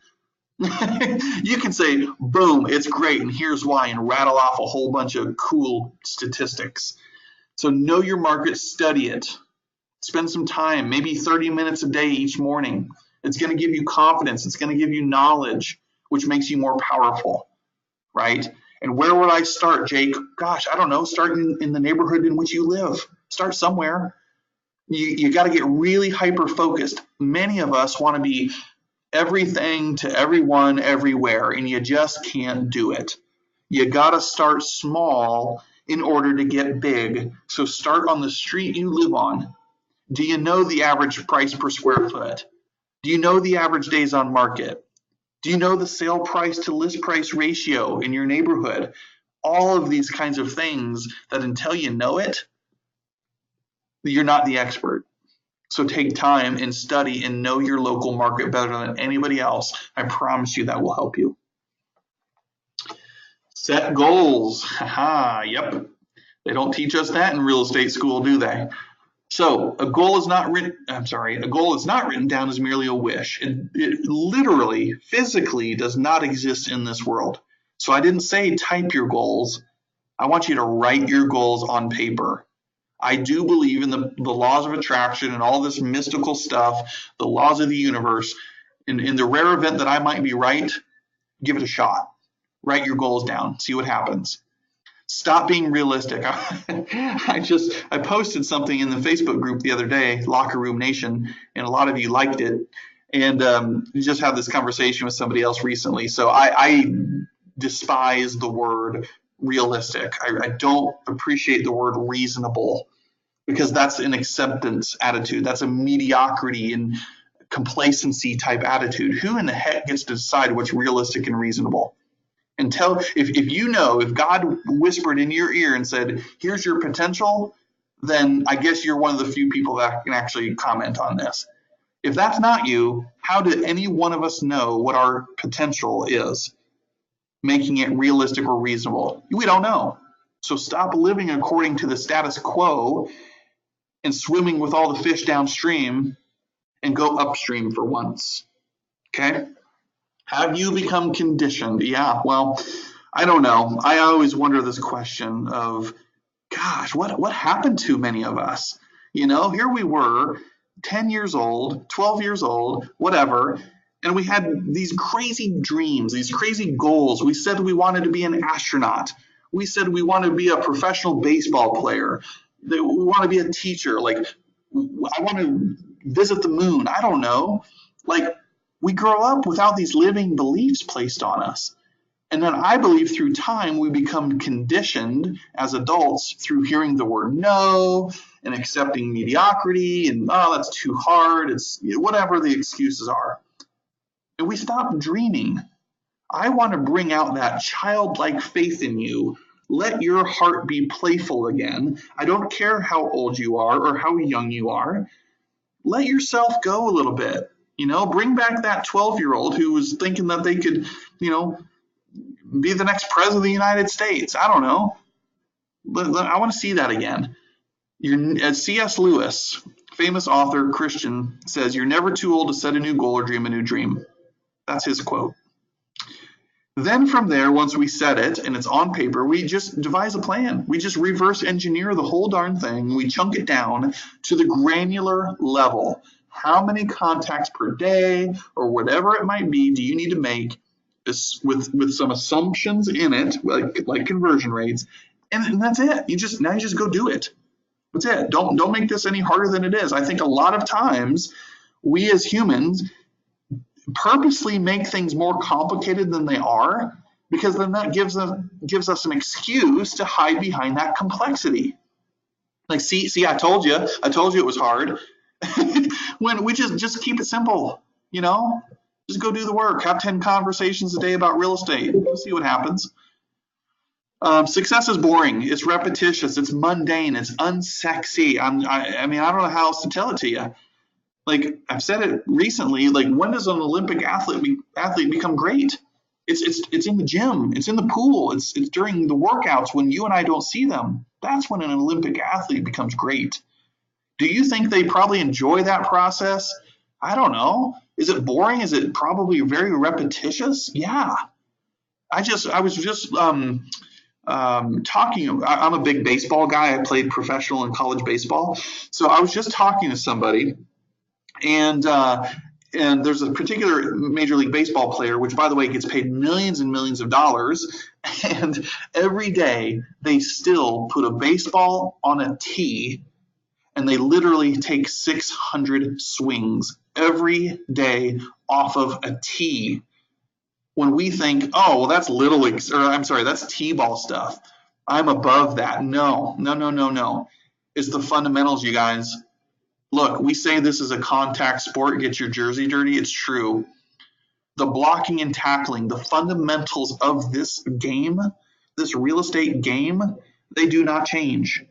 You can say, boom, it's great, and here's why, and rattle off a whole bunch of cool statistics. So know your market, study it. Spend some time, maybe 30 minutes a day each morning. It's going to give you confidence. It's going to give you knowledge, which makes you more powerful, right? And where would I start, Jake? Gosh, I don't know. Start in the neighborhood in which you live. Start somewhere. You got to get really hyper-focused. Many of us want to be everything to everyone, everywhere, and you just can't do it. You got to start small in order to get big. So start on the street you live on. Do you know the average price per square foot? Do you know the average days on market? Do you know the sale price to list price ratio in your neighborhood? All of these kinds of things that until you know it, you're not the expert. So take time and study and know your local market better than anybody else. I promise you that will help you. Set goals. Haha, yep. They don't teach us that in real estate school, do they? So a goal is not written down as merely a wish. It literally, physically does not exist in this world. So I didn't say type your goals. I want you to write your goals on paper. I do believe in the laws of attraction and all this mystical stuff, the laws of the universe. In the rare event that I might be right, give it a shot. Write your goals down. See what happens. Stop being realistic. I posted something in the Facebook group the other day, Locker Room Nation, and a lot of you liked it. And just had this conversation with somebody else recently. So I despise the word realistic. I don't appreciate the word reasonable, because that's an acceptance attitude. That's a mediocrity and complacency type attitude. Who in the heck gets to decide what's realistic and reasonable? If God whispered in your ear and said, here's your potential, then I guess you're one of the few people that can actually comment on this. If that's not you, how did any one of us know what our potential is, making it realistic or reasonable? We don't know. So stop living according to the status quo and swimming with all the fish downstream and go upstream for once. Okay? Have you become conditioned? Yeah, well, I don't know. I always wonder this question of, gosh, what happened to many of us? Here we were, 10 years old, 12 years old, whatever, and we had these crazy dreams, these crazy goals. We said we wanted to be an astronaut. We said we wanted to be a professional baseball player. We want to be a teacher. Like, I want to visit the moon. I don't know. Like, we grow up without these living beliefs placed on us. And then I believe through time, we become conditioned as adults through hearing the word no and accepting mediocrity and, oh, that's too hard. It's whatever the excuses are. And we stop dreaming. I want to bring out that childlike faith in you Let your heart be playful again. I don't care how old you are or how young you are. Let yourself go a little bit. Bring back that 12-year-old who was thinking that they could, be the next president of the United States. I don't know. I want to see that again. As C.S. Lewis, famous author, Christian, says, you're never too old to set a new goal or dream a new dream. That's his quote. Then from there, once we set it and it's on paper, we just devise a plan. We just reverse engineer the whole darn thing. We chunk it down to the granular level. How many contacts per day or whatever it might be do you need to make with some assumptions in it, like conversion rates, and that's it. You just go do it. That's it. Don't make this any harder than it is. I think a lot of times we as humans purposely make things more complicated than they are, because then that gives us an excuse to hide behind that complexity. Like, see, I told you it was hard. When we just keep it simple, just go do the work. Have 10 conversations a day about real estate. We'll see what happens. Success is boring. It's repetitious. It's mundane. It's unsexy. I mean, I don't know how else to tell it to you. Like, I've said it recently, like, when does an Olympic athlete become great? It's in the gym. It's in the pool. It's during the workouts when you and I don't see them. That's when an Olympic athlete becomes great. Do you think they probably enjoy that process? I don't know. Is it boring? Is it probably very repetitious? Yeah. I was just talking. I'm a big baseball guy. I played professional and college baseball. So I was just talking to somebody, and there's a particular Major League Baseball player, which, by the way, gets paid millions and millions of dollars. And every day they still put a baseball on a tee, and they literally take 600 swings every day off of a tee. When we think, oh, well, that's little league, or I'm sorry, that's t-ball stuff. I'm above that. No. It's the fundamentals, you guys. Look, we say this is a contact sport, get your jersey dirty. It's true. The blocking and tackling, the fundamentals of this game, this real estate game, they do not change.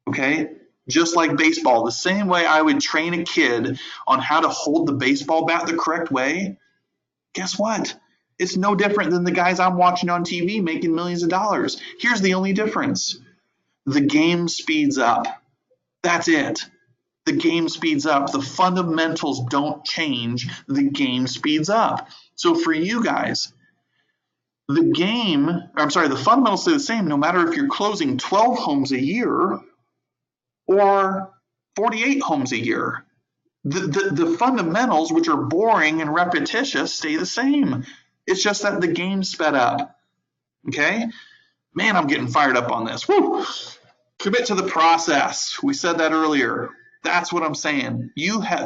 Okay? Just like baseball, the same way I would train a kid on how to hold the baseball bat the correct way, guess what? It's no different than the guys I'm watching on TV making millions of dollars. Here's the only difference. The game speeds up. That's it. The game speeds up. The fundamentals don't change. The game speeds up. So for you guys, the fundamentals stay the same no matter if you're closing 12 homes a year or 48 homes a year. The fundamentals, which are boring and repetitious, stay the same. It's just that the game sped up. Okay? Man, I'm getting fired up on this. Woo! Commit to the process. We said that earlier. That's what I'm saying.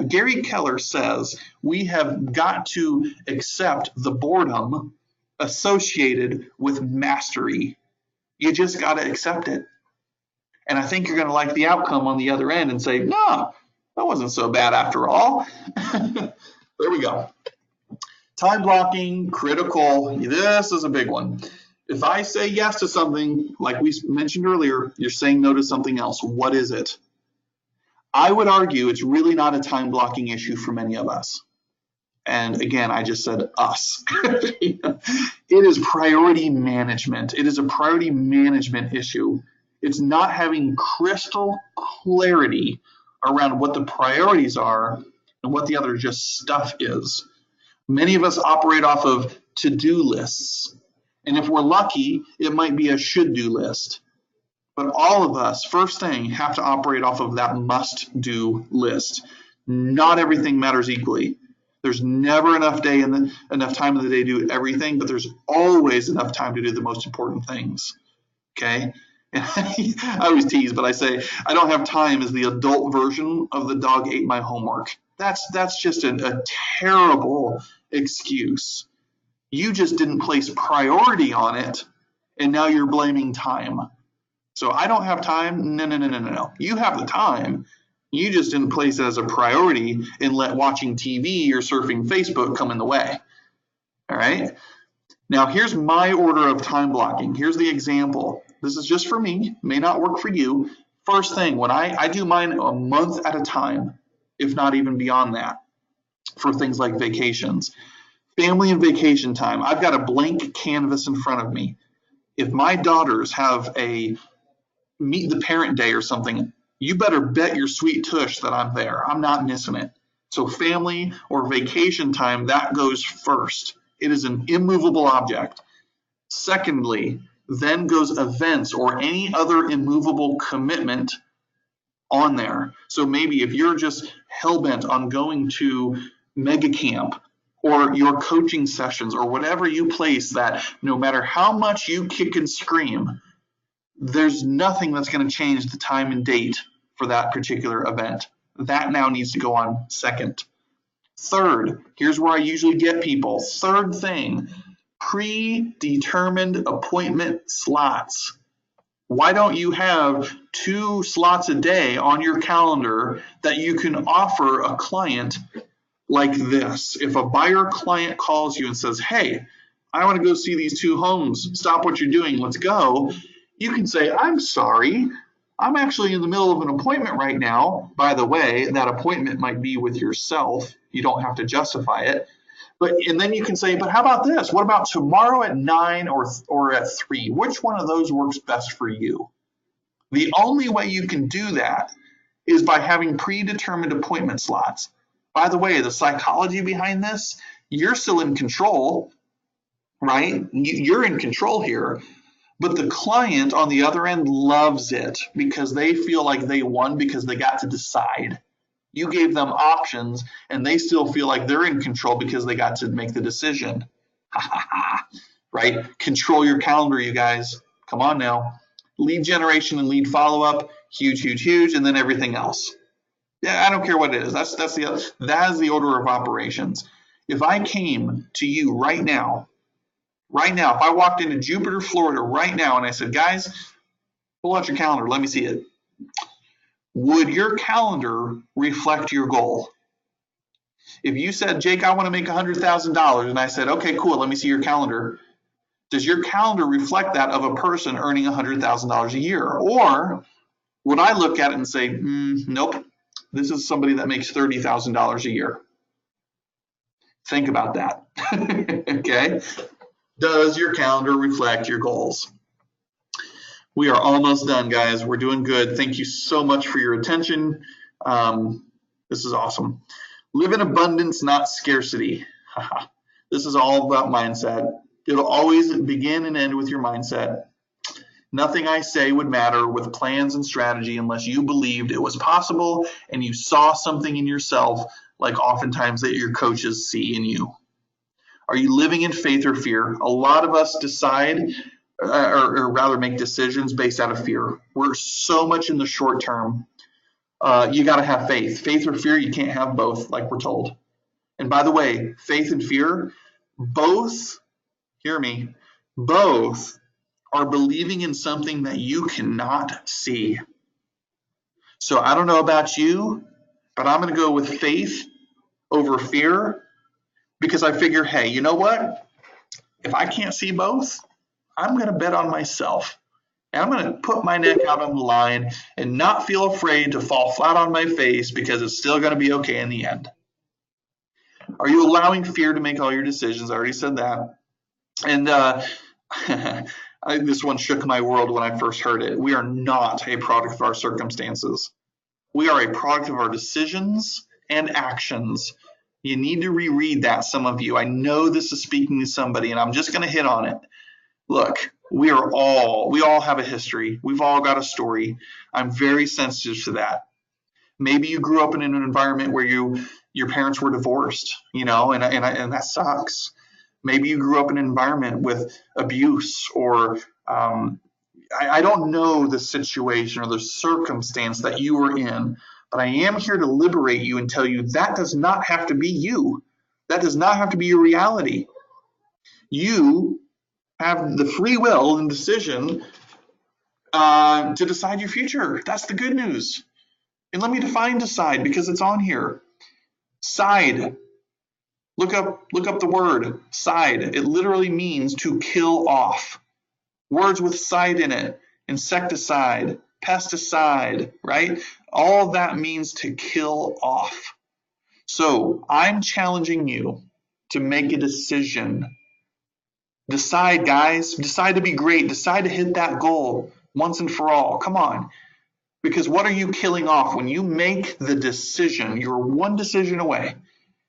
Gary Keller says we have got to accept the boredom associated with mastery. You just got to accept it. And I think you're going to like the outcome on the other end and say, no, that wasn't so bad after all. There we go. Time blocking, critical. This is a big one. If I say yes to something, like we mentioned earlier, you're saying no to something else. What is it? I would argue it's really not a time blocking issue for many of us. And again, I just said us. It is priority management. It is a priority management issue. It's not having crystal clarity around what the priorities are and what the other just stuff is. Many of us operate off of to-do lists. And if we're lucky, it might be a should-do list. But all of us, first thing, have to operate off of that must-do list. Not everything matters equally. There's never enough time in the day to do everything, but there's always enough time to do the most important things. Okay? I always tease, but I say I don't have time as the adult version of the dog ate my homework. That's just a terrible excuse. You just didn't place priority on it, and now you're blaming time. So I don't have time. No. You have the time. You just didn't place it as a priority and let watching TV or surfing Facebook come in the way. All right? Now, here's my order of time blocking. Here's the example. This is just for me, may not work for you. First thing, when I do mine a month at a time, if not even beyond that, for things like vacations. Family and vacation time, I've got a blank canvas in front of me. If my daughters have a meet the parent day or something, you better bet your sweet tush that I'm there. I'm not missing it. So family or vacation time, that goes first. It is an immovable object. Secondly, then goes events or any other immovable commitment on there. So maybe if you're just hell-bent on going to mega camp or your coaching sessions or whatever you place, that no matter how much you kick and scream, there's nothing that's going to change the time and date for that particular event. That now needs to go on second. Third, here's where I usually get people. Third thing, predetermined appointment slots. Why don't you have 2 slots a day on your calendar that you can offer a client like this? If a buyer client calls you and says, hey, I want to go see these 2 homes, stop what you're doing, let's go. You can say, I'm sorry, I'm actually in the middle of an appointment right now. By the way, that appointment might be with yourself. You don't have to justify it. And then you can say, but how about this? What about tomorrow at 9 or at 3? Which one of those works best for you? The only way you can do that is by having predetermined appointment slots. By the way, the psychology behind this, you're still in control, right? You're in control here. But the client on the other end loves it because they feel like they won because they got to decide. You gave them options and they still feel like they're in control because they got to make the decision. Right? Control your calendar, you guys. Come on now. Lead generation and lead follow-up, huge, huge, huge, and then everything else. Yeah, I don't care what it is. That is the order of operations. If I came to you right now, if I walked into Jupiter, Florida right now and I said, guys, pull out your calendar, let me see it. Would your calendar reflect your goal? If you said, Jake, I want to make $100,000, and I said, okay, cool, let me see your calendar. Does your calendar reflect that of a person earning $100,000 a year? Or would I look at it and say, nope, this is somebody that makes $30,000 a year? Think about that. Okay. Does your calendar reflect your goals? We are almost done, guys. We're doing good. Thank you so much for your attention. This is awesome. Live in abundance, not scarcity. This is all about mindset. It'll always begin and end with your mindset. Nothing I say would matter with plans and strategy unless you believed it was possible and you saw something in yourself like oftentimes that your coaches see in you. Are you living in faith or fear? A lot of us decide or rather make decisions based out of fear. We're so much in the short term. You got to have faith. Faith or fear, you can't have both, like we're told. And by the way, faith and fear, both, hear me, both are believing in something that you cannot see. So I don't know about you, but I'm going to go with faith over fear because I figure, hey, you know what? If I can't see both, I'm going to bet on myself. And I'm going to put my neck out on the line and not feel afraid to fall flat on my face because it's still going to be okay in the end. Are you allowing fear to make all your decisions? I already said that. And this one shook my world when I first heard it. We are not a product of our circumstances. We are a product of our decisions and actions. You need to reread that, some of you. I know this is speaking to somebody, and I'm just going to hit on it. Look, we all have a history. We've all got a story. I'm very sensitive to that. Maybe you grew up in an environment where your parents were divorced, and that sucks. Maybe you grew up in an environment with abuse or I don't know the situation or the circumstance that you were in, but I am here to liberate you and tell you that does not have to be you. That does not have to be your reality. You have the free will and decision to decide your future. That's the good news. And let me define decide because it's on here. Side. Look up the word side. It literally means to kill off. Words with side in it, insecticide, pesticide, right? All that means to kill off. So I'm challenging you to make a decision. Decide, guys. Decide to be great. Decide to hit that goal once and for all. Come on. Because what are you killing off? When you make the decision, you're one decision away.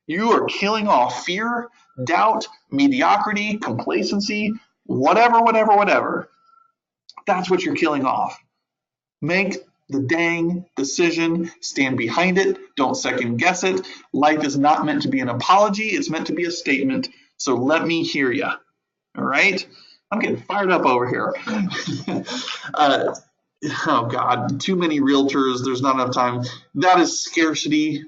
You are killing off fear, doubt, mediocrity, complacency, whatever. That's what you're killing off. Make the dang decision. Stand behind it. Don't second guess it. Life is not meant to be an apology. It's meant to be a statement. So let me hear you. All right? I'm getting fired up over here. Oh, God. Too many realtors. There's not enough time. That is scarcity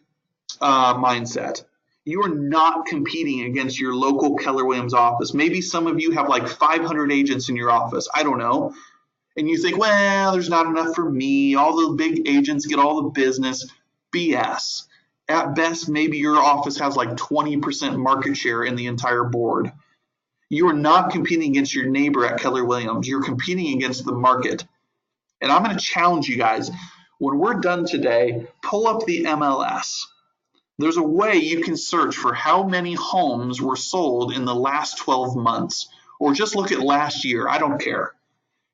mindset. You are not competing against your local Keller Williams office. Maybe some of you have like 500 agents in your office. I don't know. And you think, well, there's not enough for me. All the big agents get all the business. BS. At best, maybe your office has like 20% market share in the entire board. You are not competing against your neighbor at Keller Williams. You're competing against the market. And I'm going to challenge you guys. When we're done today, pull up the MLS. There's a way you can search for how many homes were sold in the last 12 months. Or just look at last year. I don't care.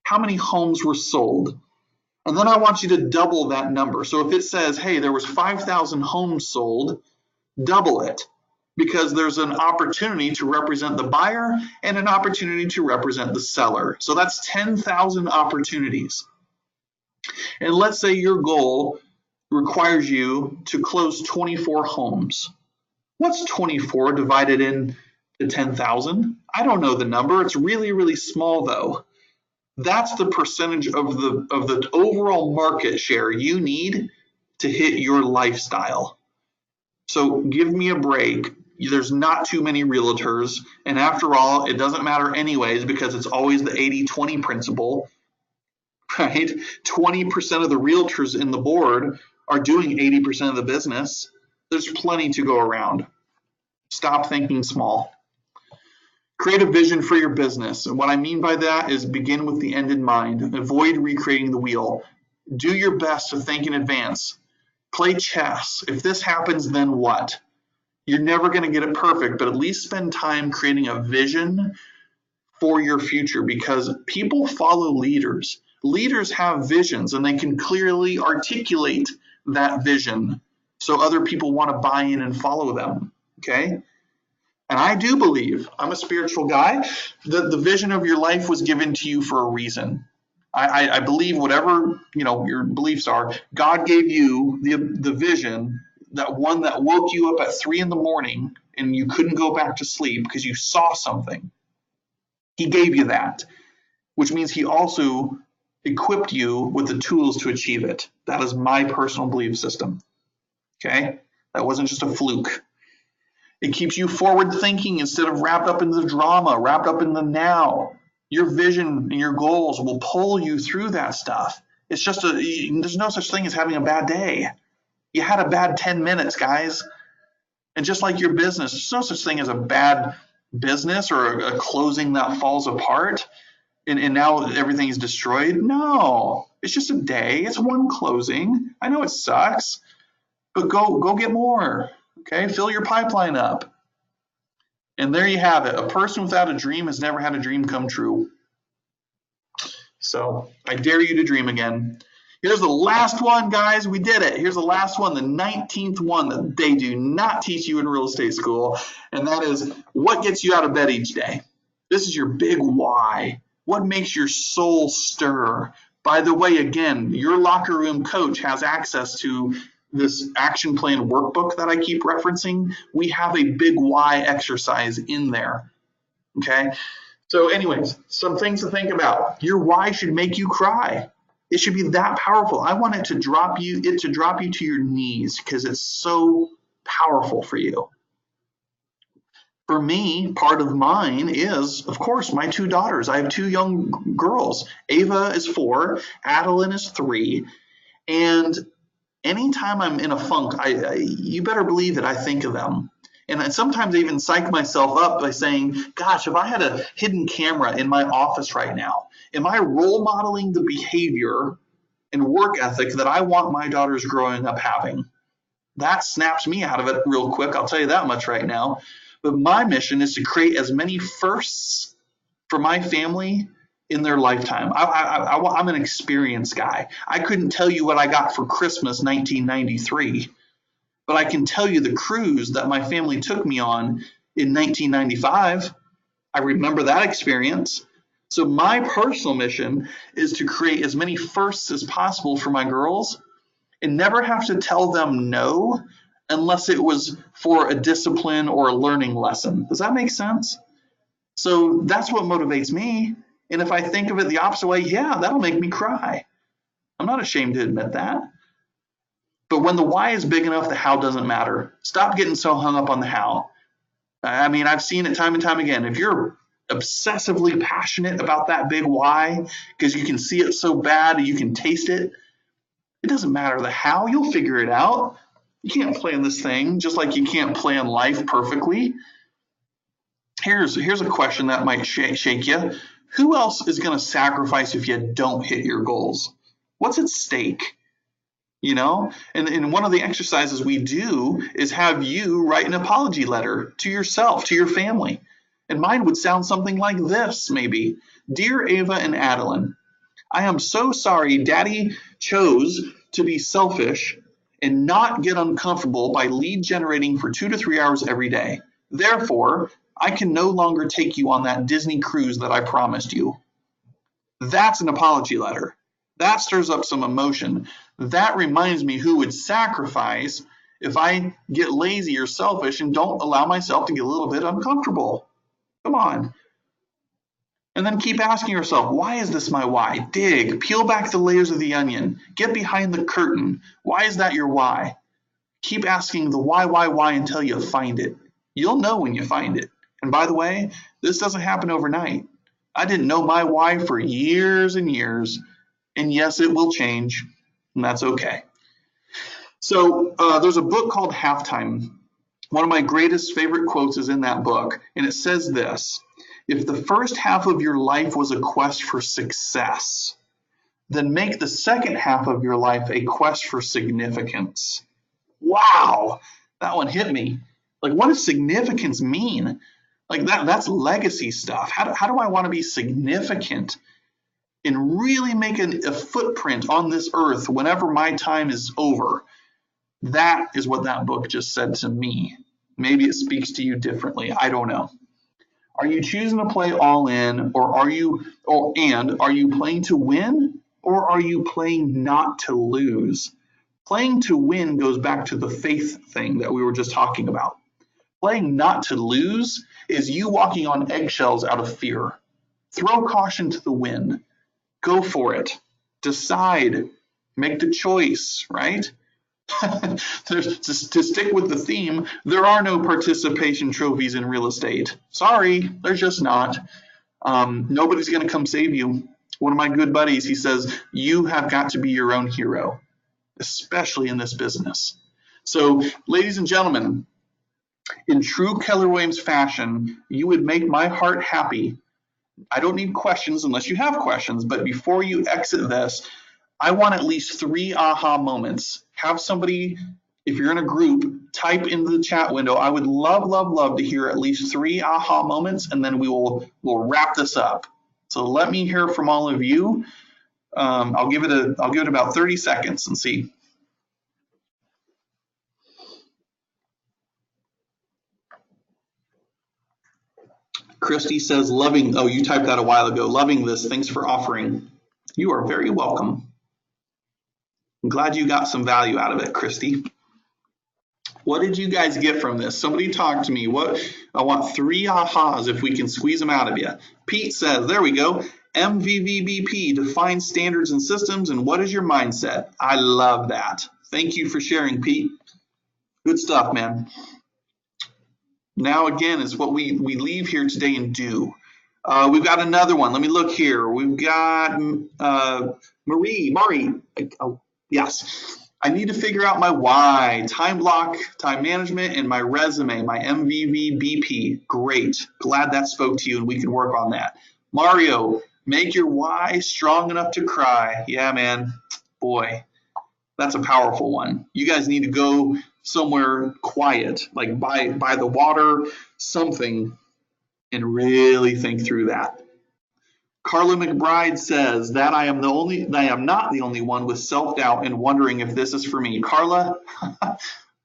How many homes were sold? And then I want you to double that number. So if it says, hey, there was 5,000 homes sold, double it. Because there's an opportunity to represent the buyer and an opportunity to represent the seller. So that's 10,000 opportunities. And let's say your goal requires you to close 24 homes. What's 24 divided into 10,000? I don't know the number. It's really, really small though. That's the percentage of the overall market share you need to hit your lifestyle. So give me a break. There's not too many realtors. And after all, it doesn't matter anyways because it's always the 80-20 principle, right? 20% of the realtors in the board are doing 80% of the business. There's plenty to go around. Stop thinking small. Create a vision for your business. And what I mean by that is begin with the end in mind. Avoid recreating the wheel. Do your best to think in advance. Play chess. If this happens, then what? You're never going to get it perfect, but at least spend time creating a vision for your future because people follow leaders. Leaders have visions and they can clearly articulate that vision so other people want to buy in and follow them. Okay? And I do believe, I'm a spiritual guy, that the vision of your life was given to you for a reason. I believe whatever your beliefs are, God gave you the vision, that one that woke you up at 3 a.m. and you couldn't go back to sleep because you saw something. He gave you that, which means he also equipped you with the tools to achieve it. That is my personal belief system. Okay? That wasn't just a fluke. It keeps you forward thinking instead of wrapped up in the drama, wrapped up in the now. Your vision and your goals will pull you through that stuff. It's just there's no such thing as having a bad day. You had a bad 10 minutes, guys. And just like your business, there's no such thing as a bad business or a closing that falls apart and now everything is destroyed. No, it's just a day. It's one closing. I know it sucks, but go get more. Okay, fill your pipeline up. And there you have it. A person without a dream has never had a dream come true. So I dare you to dream again. Here's the last one, guys. We did it. Here's the last one, the 19th one that they do not teach you in real estate school. And that is what gets you out of bed each day. This is your big why. What makes your soul stir? By the way, again, your locker room coach has access to this action plan workbook that I keep referencing. We have a big why exercise in there. Okay. So anyways, some things to think about. Your why should make you cry. It should be that powerful. I want it to drop you to your knees because it's so powerful for you. For me, part of mine is, of course, my 2 daughters. I have 2 young girls. Ava is 4, Adeline is 3. And anytime I'm in a funk, you better believe that I think of them. And sometimes I even psych myself up by saying, gosh, if I had a hidden camera in my office right now, am I role modeling the behavior and work ethic that I want my daughters growing up having? That snaps me out of it real quick. I'll tell you that much right now. But my mission is to create as many firsts for my family in their lifetime. I'm an experienced guy. I couldn't tell you what I got for Christmas 1993, but I can tell you the cruise that my family took me on in 1995. I remember that experience. So my personal mission is to create as many firsts as possible for my girls and never have to tell them no unless it was for a discipline or a learning lesson. Does that make sense? So that's what motivates me. And if I think of it the opposite way, yeah, that'll make me cry. I'm not ashamed to admit that. But when the why is big enough, the how doesn't matter. Stop getting so hung up on the how. I mean, I've seen it time and time again. If you're obsessively passionate about that big why, because you can see it so bad, you can taste it, it doesn't matter the how, you'll figure it out. You can't plan this thing just like you can't plan life perfectly. Here's a question that might shake you. Who else is going to sacrifice if you don't hit your goals? What's at stake? You know, and one of the exercises we do is have you write an apology letter to yourself, to your family. And mine would sound something like this, maybe. Dear Ava and Adeline, I am so sorry Daddy chose to be selfish and not get uncomfortable by lead generating for 2 to 3 hours every day. Therefore, I can no longer take you on that Disney cruise that I promised you. That's an apology letter. That stirs up some emotion. That reminds me who would sacrifice if I get lazy or selfish and don't allow myself to get a little bit uncomfortable. Come on. And then keep asking yourself, why is this my why? Dig, peel back the layers of the onion, get behind the curtain. Why is that your why? Keep asking the why until you find it. You'll know when you find it. And by the way, this doesn't happen overnight. I didn't know my why for years and years. And yes, it will change, and that's okay. So there's a book called Halftime. One of my greatest favorite quotes is in that book, and it says this: if the first half of your life was a quest for success, then make the second half of your life a quest for significance. Wow, that one hit me. Like, what does significance mean? Like that's legacy stuff. How do I want to be significant and really make a footprint on this earth whenever my time is over? That is what that book just said to me. Maybe it speaks to you differently. I don't know. Are you choosing to play all in, or are you playing to win, or are you playing not to lose? Playing to win goes back to the faith thing that we were just talking about. Playing not to lose is you walking on eggshells out of fear. Throw caution to the wind. Go for it. Decide. Make the choice, right? To stick with the theme, there are no participation trophies in real estate. Sorry, there's just not. Nobody's going to come save you. One of my good buddies, he says, you have got to be your own hero, especially in this business. So, ladies and gentlemen, in true Keller Williams fashion, you would make my heart happy. I don't need questions unless you have questions, but before you exit this, I want at least 3 aha moments. Have somebody, if you're in a group, type into the chat window. I would love to hear at least 3 aha moments, and then we'll wrap this up. So let me hear from all of you. I'll give it about 30 seconds and see. Christy says, loving, oh, you typed that a while ago. Loving this. Thanks for offering. You are very welcome. I'm glad you got some value out of it, Christy. What did you guys get from this? Somebody talk to me. I want 3 ahas if we can squeeze them out of you. Pete says, there we go. MVBP, define standards and systems, and what is your mindset? I love that. Thank you for sharing, Pete. Good stuff, man. Now, again, is what we leave here today and do. We've got another one. Let me look here. We've got Mari. Oh, yes. I need to figure out my why, time block, time management, and my resume, my MVBP. Great. Glad that spoke to you and we can work on that. Mario, make your why strong enough to cry. Yeah, man. Boy, that's a powerful one. You guys need to go somewhere quiet, like by the water, something, and really think through that. Carla McBride says that I am not the only one with self-doubt and wondering if this is for me. Carla,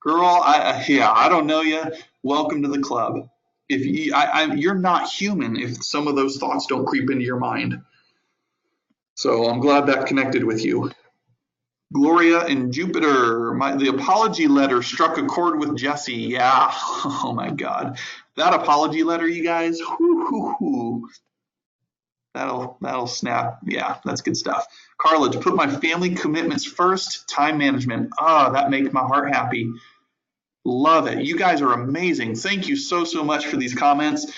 girl, I don't know you. Welcome to the club. If you're not human if some of those thoughts don't creep into your mind. So I'm glad that connected with you. Gloria and Jupiter, the apology letter struck a chord with Jesse. Yeah, oh my God. That apology letter, you guys, that'll snap. Yeah, that's good stuff. Carla, to put my family commitments first, time management. That makes my heart happy. Love it. You guys are amazing. Thank you so much for these comments.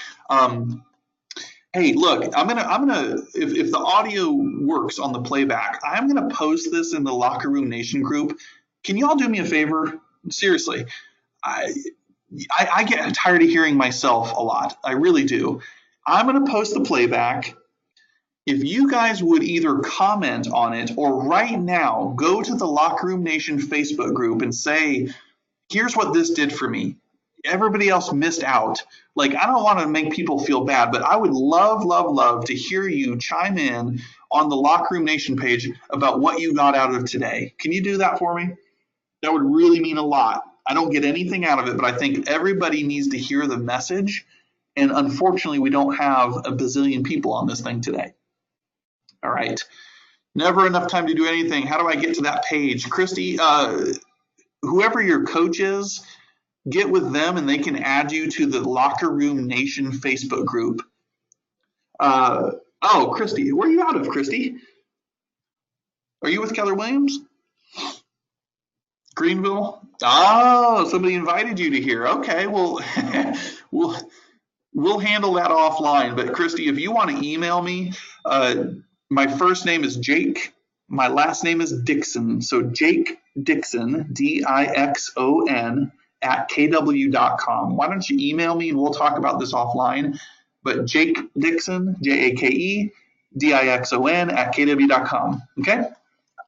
Hey, look, I'm gonna if the audio works on the playback, I'm gonna post this in the Locker Room Nation group. Can you all do me a favor? Seriously, I get tired of hearing myself a lot. I really do. I'm gonna post the playback. If you guys would either comment on it or right now go to the Locker Room Nation Facebook group and say, here's what this did for me. Everybody else missed out. Like, I don't want to make people feel bad, but I would love to hear you chime in on the Locker Room Nation page about what you got out of today. Can you do that for me? That would really mean a lot. I don't get anything out of it, but I think everybody needs to hear the message. And unfortunately, we don't have a bazillion people on this thing today. All right. Never enough time to do anything. How do I get to that page? Christy, whoever your coach is, get with them and they can add you to the Locker Room Nation Facebook group. Christy, where are you out of, Christy? Are you with Keller Williams? Greenville? Oh, somebody invited you to here. Okay, well, we'll handle that offline. But Christy, if you want to email me, my first name is Jake. My last name is Dixon. So Jake Dixon, Dixon, @kw.com. Why don't you email me and we'll talk about this offline. But Jake Dixon, JakeDixon @kw.com. Okay?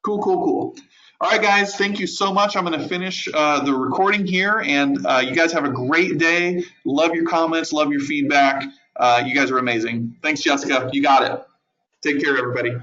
Cool. All right, guys, thank you so much. I'm going to finish the recording here, and you guys have a great day. Love your comments. Love your feedback. You guys are amazing. Thanks, Jessica. You got it. Take care, everybody.